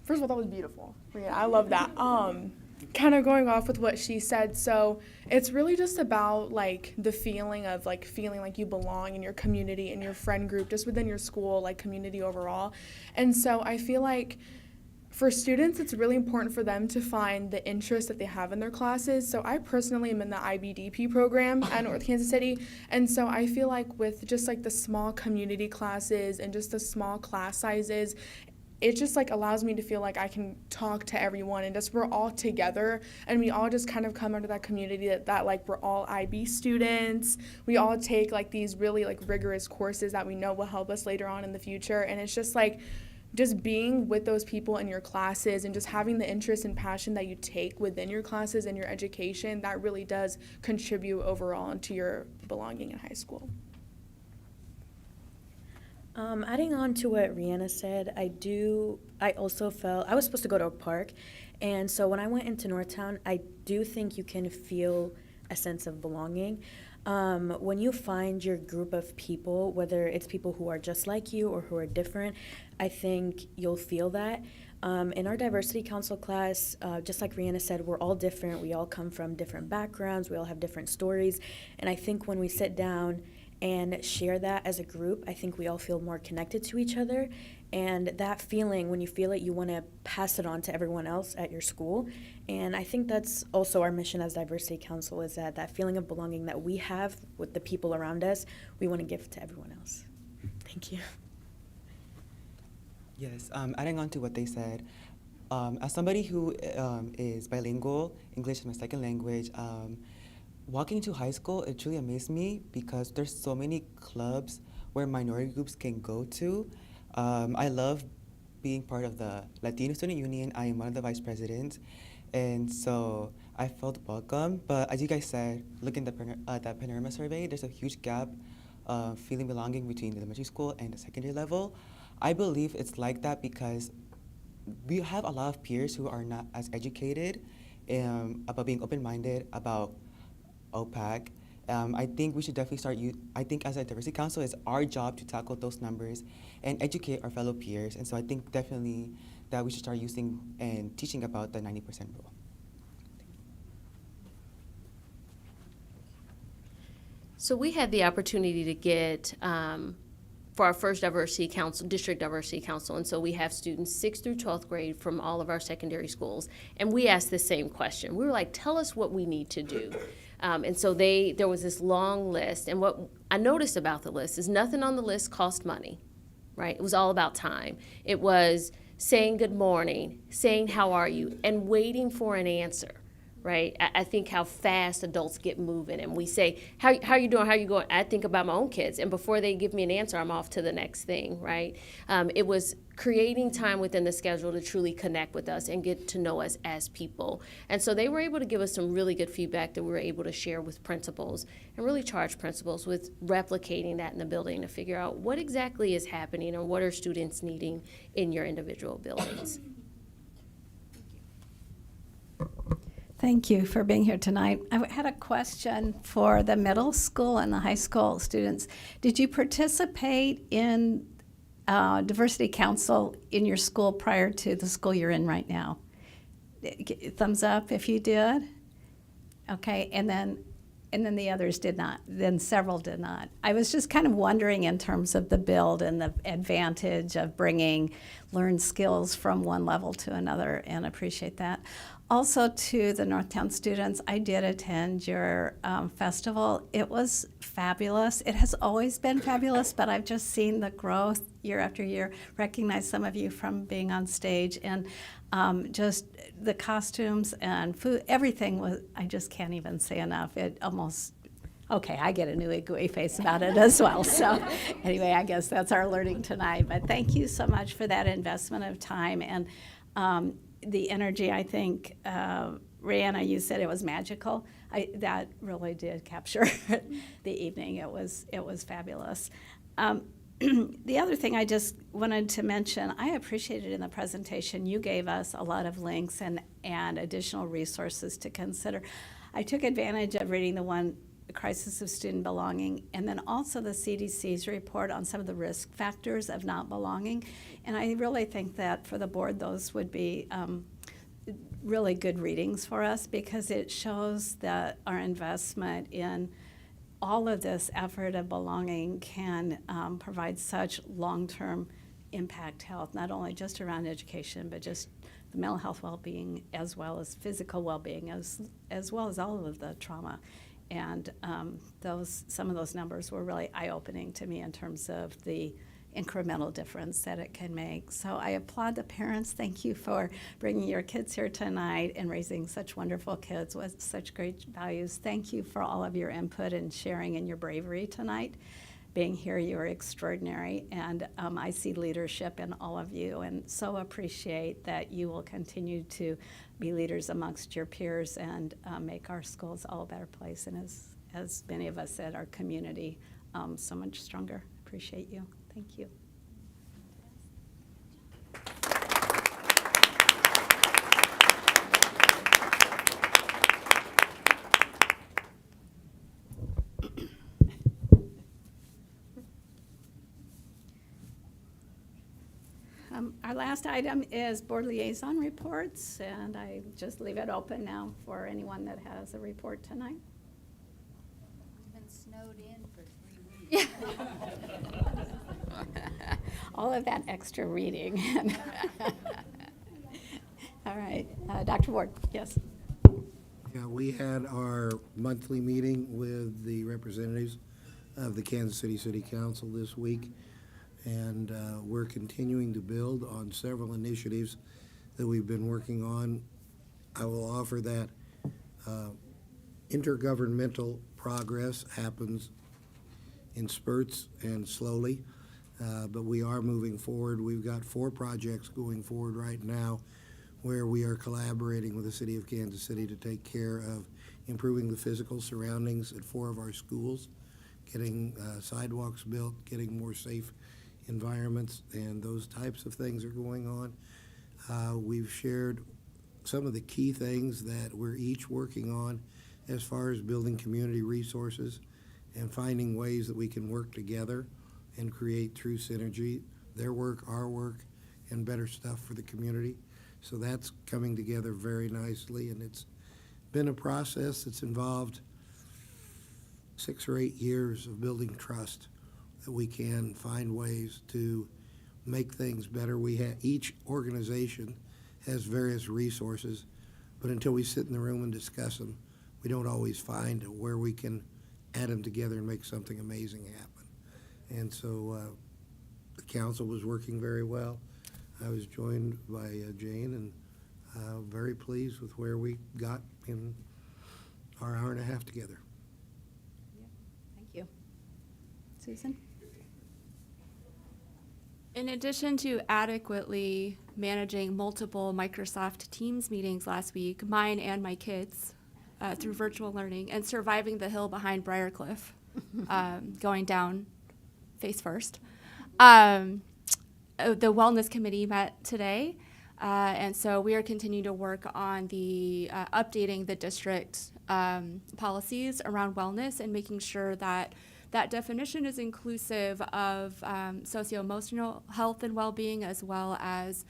First of all, that was beautiful. Yeah, I love that. Kind of going off with what she said, so it's really just about like the feeling of like feeling like you belong in your community, in your friend group, just within your school, like community overall. And so I feel like for students, it's really important for them to find the interest that they have in their classes. So I personally am in the IBDP program at North Kansas City, and so I feel like with just like the small community classes and just the small class sizes, it just like allows me to feel like I can talk to everyone and just we're all together and we all just kind of come under that community that like we're all IB students. We all take like these really like rigorous courses that we know will help us later on in the future, and it's just like just being with those people in your classes and just having the interest and passion that you take within your classes and your education, that really does contribute overall to your belonging in high school. Adding on to what Rihanna said, I also felt, I was supposed to go to Oak Park, and so when I went into Northtown, I do think you can feel a sense of belonging. When you find your group of people, whether it's people who are just like you or who are different, I think you'll feel that. In our diversity council class, just like Rihanna said, we're all different. We all come from different backgrounds. We all have different stories. And I think when we sit down and share that as a group, I think we all feel more connected to each other. And that feeling, when you feel it, you want to pass it on to everyone else at your school. And I think that's also our mission as Diversity Council, is that feeling of belonging that we have with the people around us, we want to give to everyone else. Thank you. Yes, adding on to what they said, as somebody who is bilingual, English is my second language, walking into high school, it truly amazed me because there's so many clubs where minority groups can go to. I love being part of the Latino Student Union. I am one of the vice presidents, and so I felt welcome. But as you guys said, looking at that Panorama survey, there's a huge gap feeling belonging between the elementary school and the secondary level. I believe it's like that because we have a lot of peers who are not as educated about being open-minded about OPAC. I think we should definitely start I think as a diversity council, it's our job to tackle those numbers and educate our fellow peers. And so I think definitely that we should start using and teaching about the 90% rule. So we had the opportunity to get, for our first diversity council, district diversity council, and so we have students 6th through 12th grade from all of our secondary schools, and we asked the same question. We were like, tell us what we need to do. And so there was this long list, and what I noticed about the list is nothing on the list cost money, right? It was all about time. It was saying good morning, saying how are you, and waiting for an answer, right? I think how fast adults get moving, and we say, how you doing, how you going? I think about my own kids, and before they give me an answer, I'm off to the next thing, right? It was creating time within the schedule to truly connect with us and get to know us as people. And so they were able to give us some really good feedback that we were able to share with principals and really charge principals with replicating that in the building to figure out what exactly is happening and what are students needing in your individual buildings. Thank you for being here tonight. I had a question for the middle school and the high school students. Did you participate in Diversity Council in your school prior to the school you're in right now? Thumbs up if you did. Okay, and then the others did not. Then several did not. I was just kind of wondering in terms of the build and the advantage of bringing learned skills from one level to another, and appreciate that. Also, to the Northtown students, I did attend your festival. It was fabulous. It has always been fabulous, but I've just seen the growth year after year, recognize some of you from being on stage, and just the costumes and food, everything was, I just can't even say enough. It almost, okay, I get a new gooey face about it as well. So anyway, I guess that's our learning tonight. But thank you so much for that investment of time and the energy. I think, Rihanna, you said it was magical. That really did capture the evening. It was fabulous. The other thing I just wanted to mention, I appreciated in the presentation, you gave us a lot of links and additional resources to consider. I took advantage of reading the one, Crisis of Student Belonging, and then also the CDC's report on some of the risk factors of not belonging. And I really think that for the board, those would be really good readings for us, because it shows that our investment in all of this effort of belonging can provide such long-term impact health, not only just around education, but just the mental health well-being, as well as physical well-being, as well as all of the trauma. And some of those numbers were really eye-opening to me in terms of the incremental difference that it can make. So I applaud the parents. Thank you for bringing your kids here tonight and raising such wonderful kids with such great values. Thank you for all of your input and sharing and your bravery tonight. Being here, you're extraordinary, and I see leadership in all of you, and so appreciate that you will continue to be leaders amongst your peers and make our schools all a better place, and as many of us said, our community so much stronger. Appreciate you. Thank you. Our last item is board liaison reports, and I just leave it open now for anyone that has a report tonight. We've been snowed in for 3 weeks. All of that extra reading. All right, Dr. Ward, yes. Yeah, we had our monthly meeting with the representatives of the Kansas City City Council this week, and we're continuing to build on several initiatives that we've been working on. I will offer that intergovernmental progress happens in spurts and slowly, but we are moving forward. We've got 4 projects going forward right now where we are collaborating with the City of Kansas City to take care of improving the physical surroundings at 4 of our schools, getting sidewalks built, getting more safe environments, and those types of things are going on. We've shared some of the key things that we're each working on as far as building community resources and finding ways that we can work together and create true synergy, their work, our work, and better stuff for the community. So that's coming together very nicely, and it's been a process that's involved 6 or 8 years of building trust that we can find ways to make things better. Each organization has various resources, but until we sit in the room and discuss them, we don't always find where we can add them together and make something amazing happen. And so the council was working very well. I was joined by Jane, and very pleased with where we got in our hour and a half together. Thank you. Susan? In addition to adequately managing multiple Microsoft Teams meetings last week, mine and my kids, through virtual learning, and surviving the hill behind Briarcliff, going down face first, the Wellness Committee met today, and so we are continuing to work on the updating the district policies around wellness and making sure that that definition is inclusive of socio-emotional health and well-being, as well as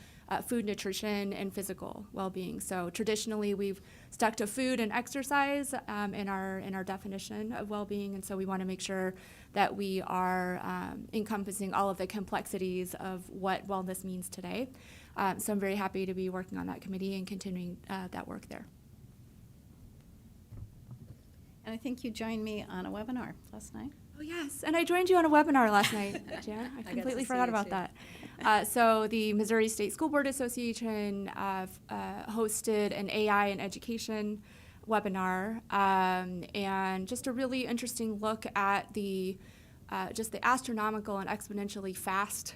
food, nutrition, and physical well-being. So traditionally, we've stuck to food and exercise in our definition of well-being, and so we want to make sure that we are encompassing all of the complexities of what wellness means today. So I'm very happy to be working on that committee and continuing that work there. And I think you joined me on a webinar last night. Oh, yes. And I joined you on a webinar last night, Jan. I got completely to see forgot you, about too. that. So the Missouri State School Board Association hosted an AI in education webinar, and just a really interesting look at the astronomical and exponentially fast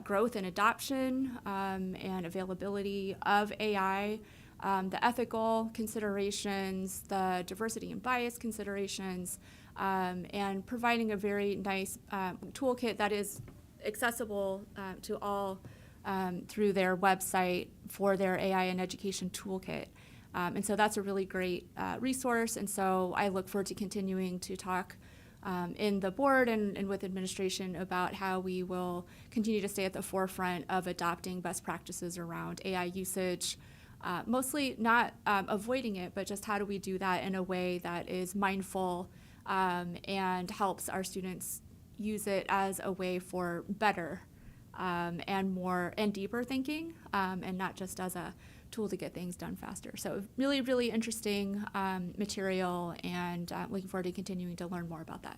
growth and adoption and availability of AI, the ethical considerations, the diversity and bias considerations, and providing a very nice toolkit that is accessible to all through their website for their AI in education toolkit. And so that's a really great resource. And so I look forward to continuing to talk in the board and with administration about how we will continue to stay at the forefront of adopting best practices around AI usage. Mostly not avoiding it, but just how do we do that in a way that is mindful and helps our students use it as a way for better and more and deeper thinking, and not just as a tool to get things done faster. So really, really interesting material, and looking forward to continuing to learn more about that.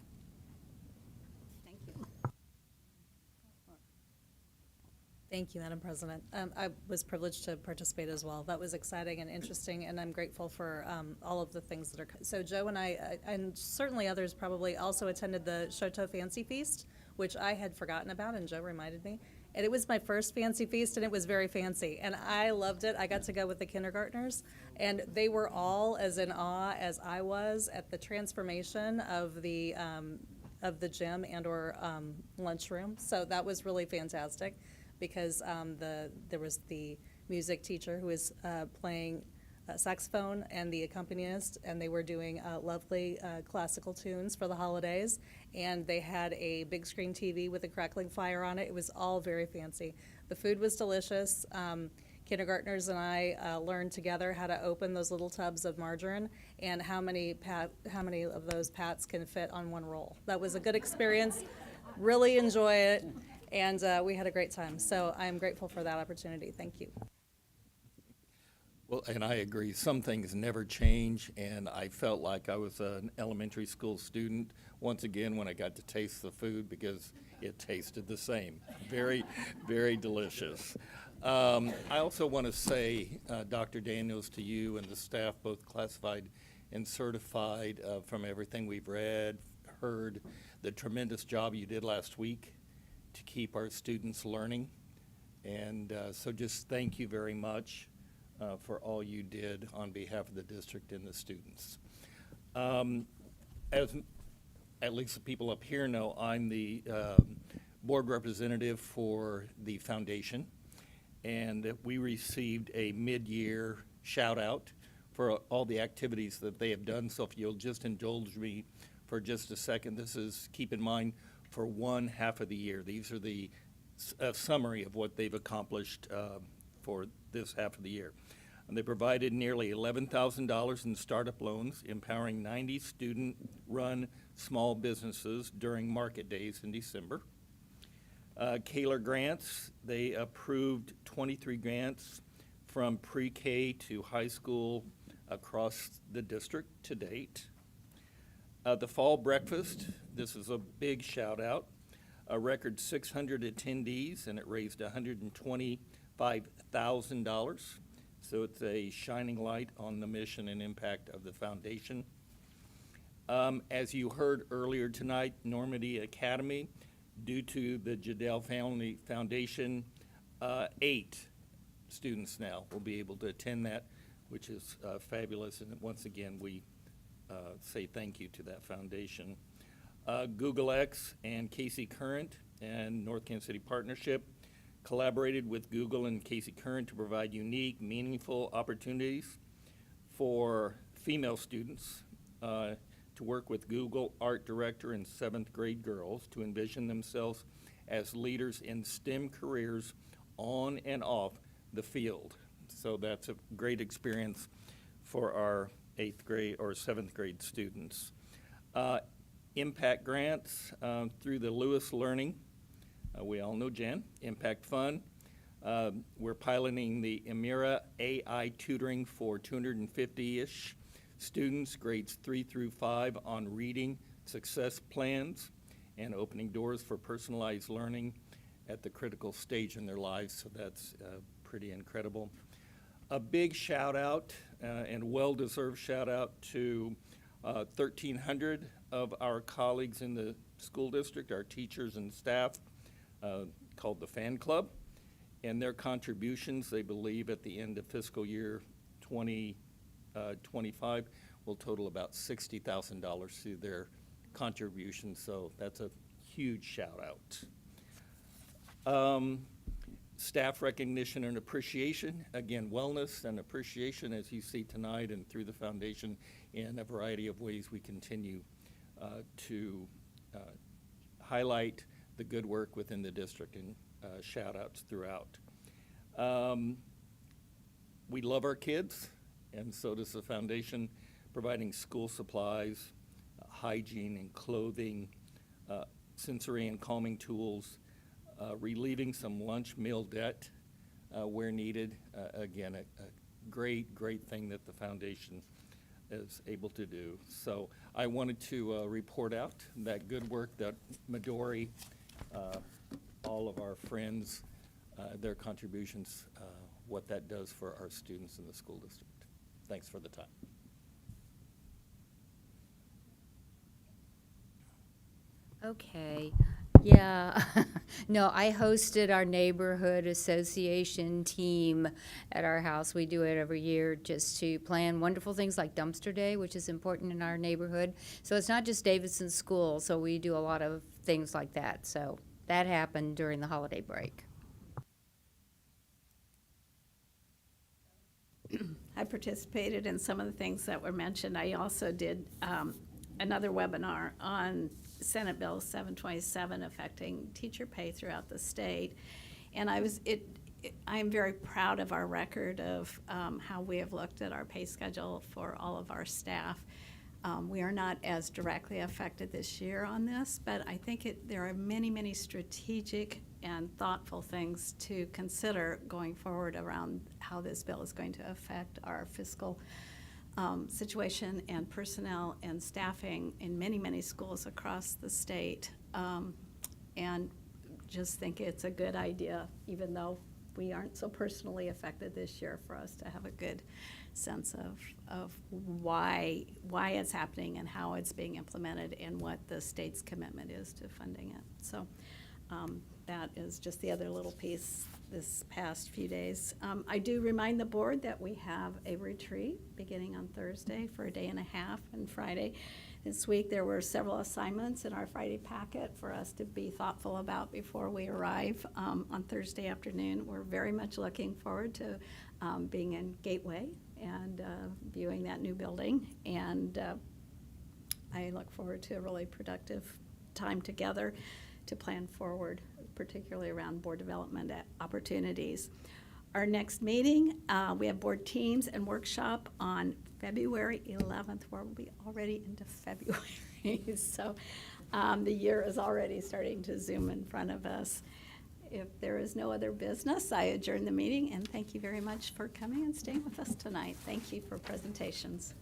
Thank you. Thank you, Madam President. I was privileged to participate as well. That was exciting and interesting, and I'm grateful for all of the things that are. So Joe and I, and certainly others probably also attended the Shoto Fancy Feast, which I had forgotten about, and Joe reminded me. And it was my first fancy feast, and it was very fancy, and I loved it. I got to go with the kindergartners, and they were all as in awe as I was at the transformation of the gym and/or lunchroom. So that was really fantastic, because there was the music teacher who was playing saxophone and the accompanist, and they were doing lovely classical tunes for the holidays, and they had a big screen TV with a crackling fire on it. It was all very fancy. The food was delicious. Kindergartners and I learned together how to open those little tubs of margarine and how many of those pats can fit on one roll. That was a good experience. Really enjoy it, and we had a great time. So I'm grateful for that opportunity. Thank you. Well, and I agree. Some things never change, and I felt like I was an elementary school student once again when I got to taste the food, because it tasted the same. Very, very delicious. I also want to say, Dr. Daniels, to you and the staff, both classified and certified, from everything we've read, heard, the tremendous job you did last week to keep our students learning. And so just thank you very much for all you did on behalf of the district and the students. As at least the people up here know, I'm the board representative for the foundation, and we received a mid-year shout out for all the activities that they have done. So if you'll just indulge me for just a second, this is, keep in mind, for one half of the year. These are the summary of what they've accomplished for this half of the year. And they provided nearly $11,000 in startup loans, empowering 90 student-run small businesses during market days in December. Kaler grants, they approved 23 grants from pre-K to high school across the district to date. The fall breakfast, this is a big shout out, a record 600 attendees, and it raised $125,000. So it's a shining light on the mission and impact of the foundation. As you heard earlier tonight, Normandy Academy, due to the Jadell Family Foundation, 8 students now will be able to attend that, which is fabulous. And once again, we say thank you to that foundation. Google X and KC Current and North Kansas City Partnership collaborated with Google and KC Current to provide unique, meaningful opportunities for female students to work with Google art director and 7th grade girls to envision themselves as leaders in STEM careers on and off the field. So that's a great experience for our 8th grade or 7th grade students. Impact grants through the Lewis Learning. We all know Jen. Impact Fund. We're piloting the Emira AI tutoring for 250-ish students, grades 3 through 5, on reading success plans and opening doors for personalized learning at the critical stage in their lives. So that's pretty incredible. A big shout out and well-deserved shout out to 1,300 of our colleagues in the school district, our teachers and staff, called the Fan Club, and their contributions, they believe at the end of fiscal year 2025 will total about $60,000 through their contributions, so that's a huge shout out. Staff recognition and appreciation, again, wellness and appreciation, as you see tonight and through the foundation in a variety of ways we continue to highlight the good work within the district, and shout outs throughout. We love our kids, and so does the foundation, providing school supplies, hygiene and clothing, sensory and calming tools, relieving some lunch meal debt where needed. Again, a great thing that the foundation is able to do. So I wanted to report out that good work that Midori, all of our friends, their contributions, what that does for our students in the school district. Thanks for the time. Okay. Yeah. No, I hosted our neighborhood association team at our house. We do it every year just to plan wonderful things like dumpster day, which is important in our neighborhood. So it's not just Davidson School, so we do a lot of things like that. So that happened during the holiday break. I participated in some of the things that were mentioned. I also did another webinar on Senate Bill 727 affecting teacher pay throughout the state. And I am very proud of our record of how we have looked at our pay schedule for all of our staff. We are not as directly affected this year on this, but I think there are many strategic and thoughtful things to consider going forward around how this bill is going to affect our fiscal situation and personnel and staffing in many schools across the state. And just think it's a good idea, even though we aren't so personally affected this year, for us to have a good sense of why it's happening and how it's being implemented and what the state's commitment is to funding it. So that is just the other little piece this past few days. I do remind the board that we have a retreat beginning on Thursday for a day and a half, and Friday. This week there were several assignments in our Friday packet for us to be thoughtful about before we arrive on Thursday afternoon. We're very much looking forward to being in Gateway and viewing that new building, and I look forward to a really productive time together to plan forward, particularly around board development opportunities. Our next meeting, we have board teams and workshop on February 11th, where we'll be already into February. So the year is already starting to zoom in front of us. If there is no other business, I adjourn the meeting, and thank you very much for coming and staying with us tonight. Thank you for presentations.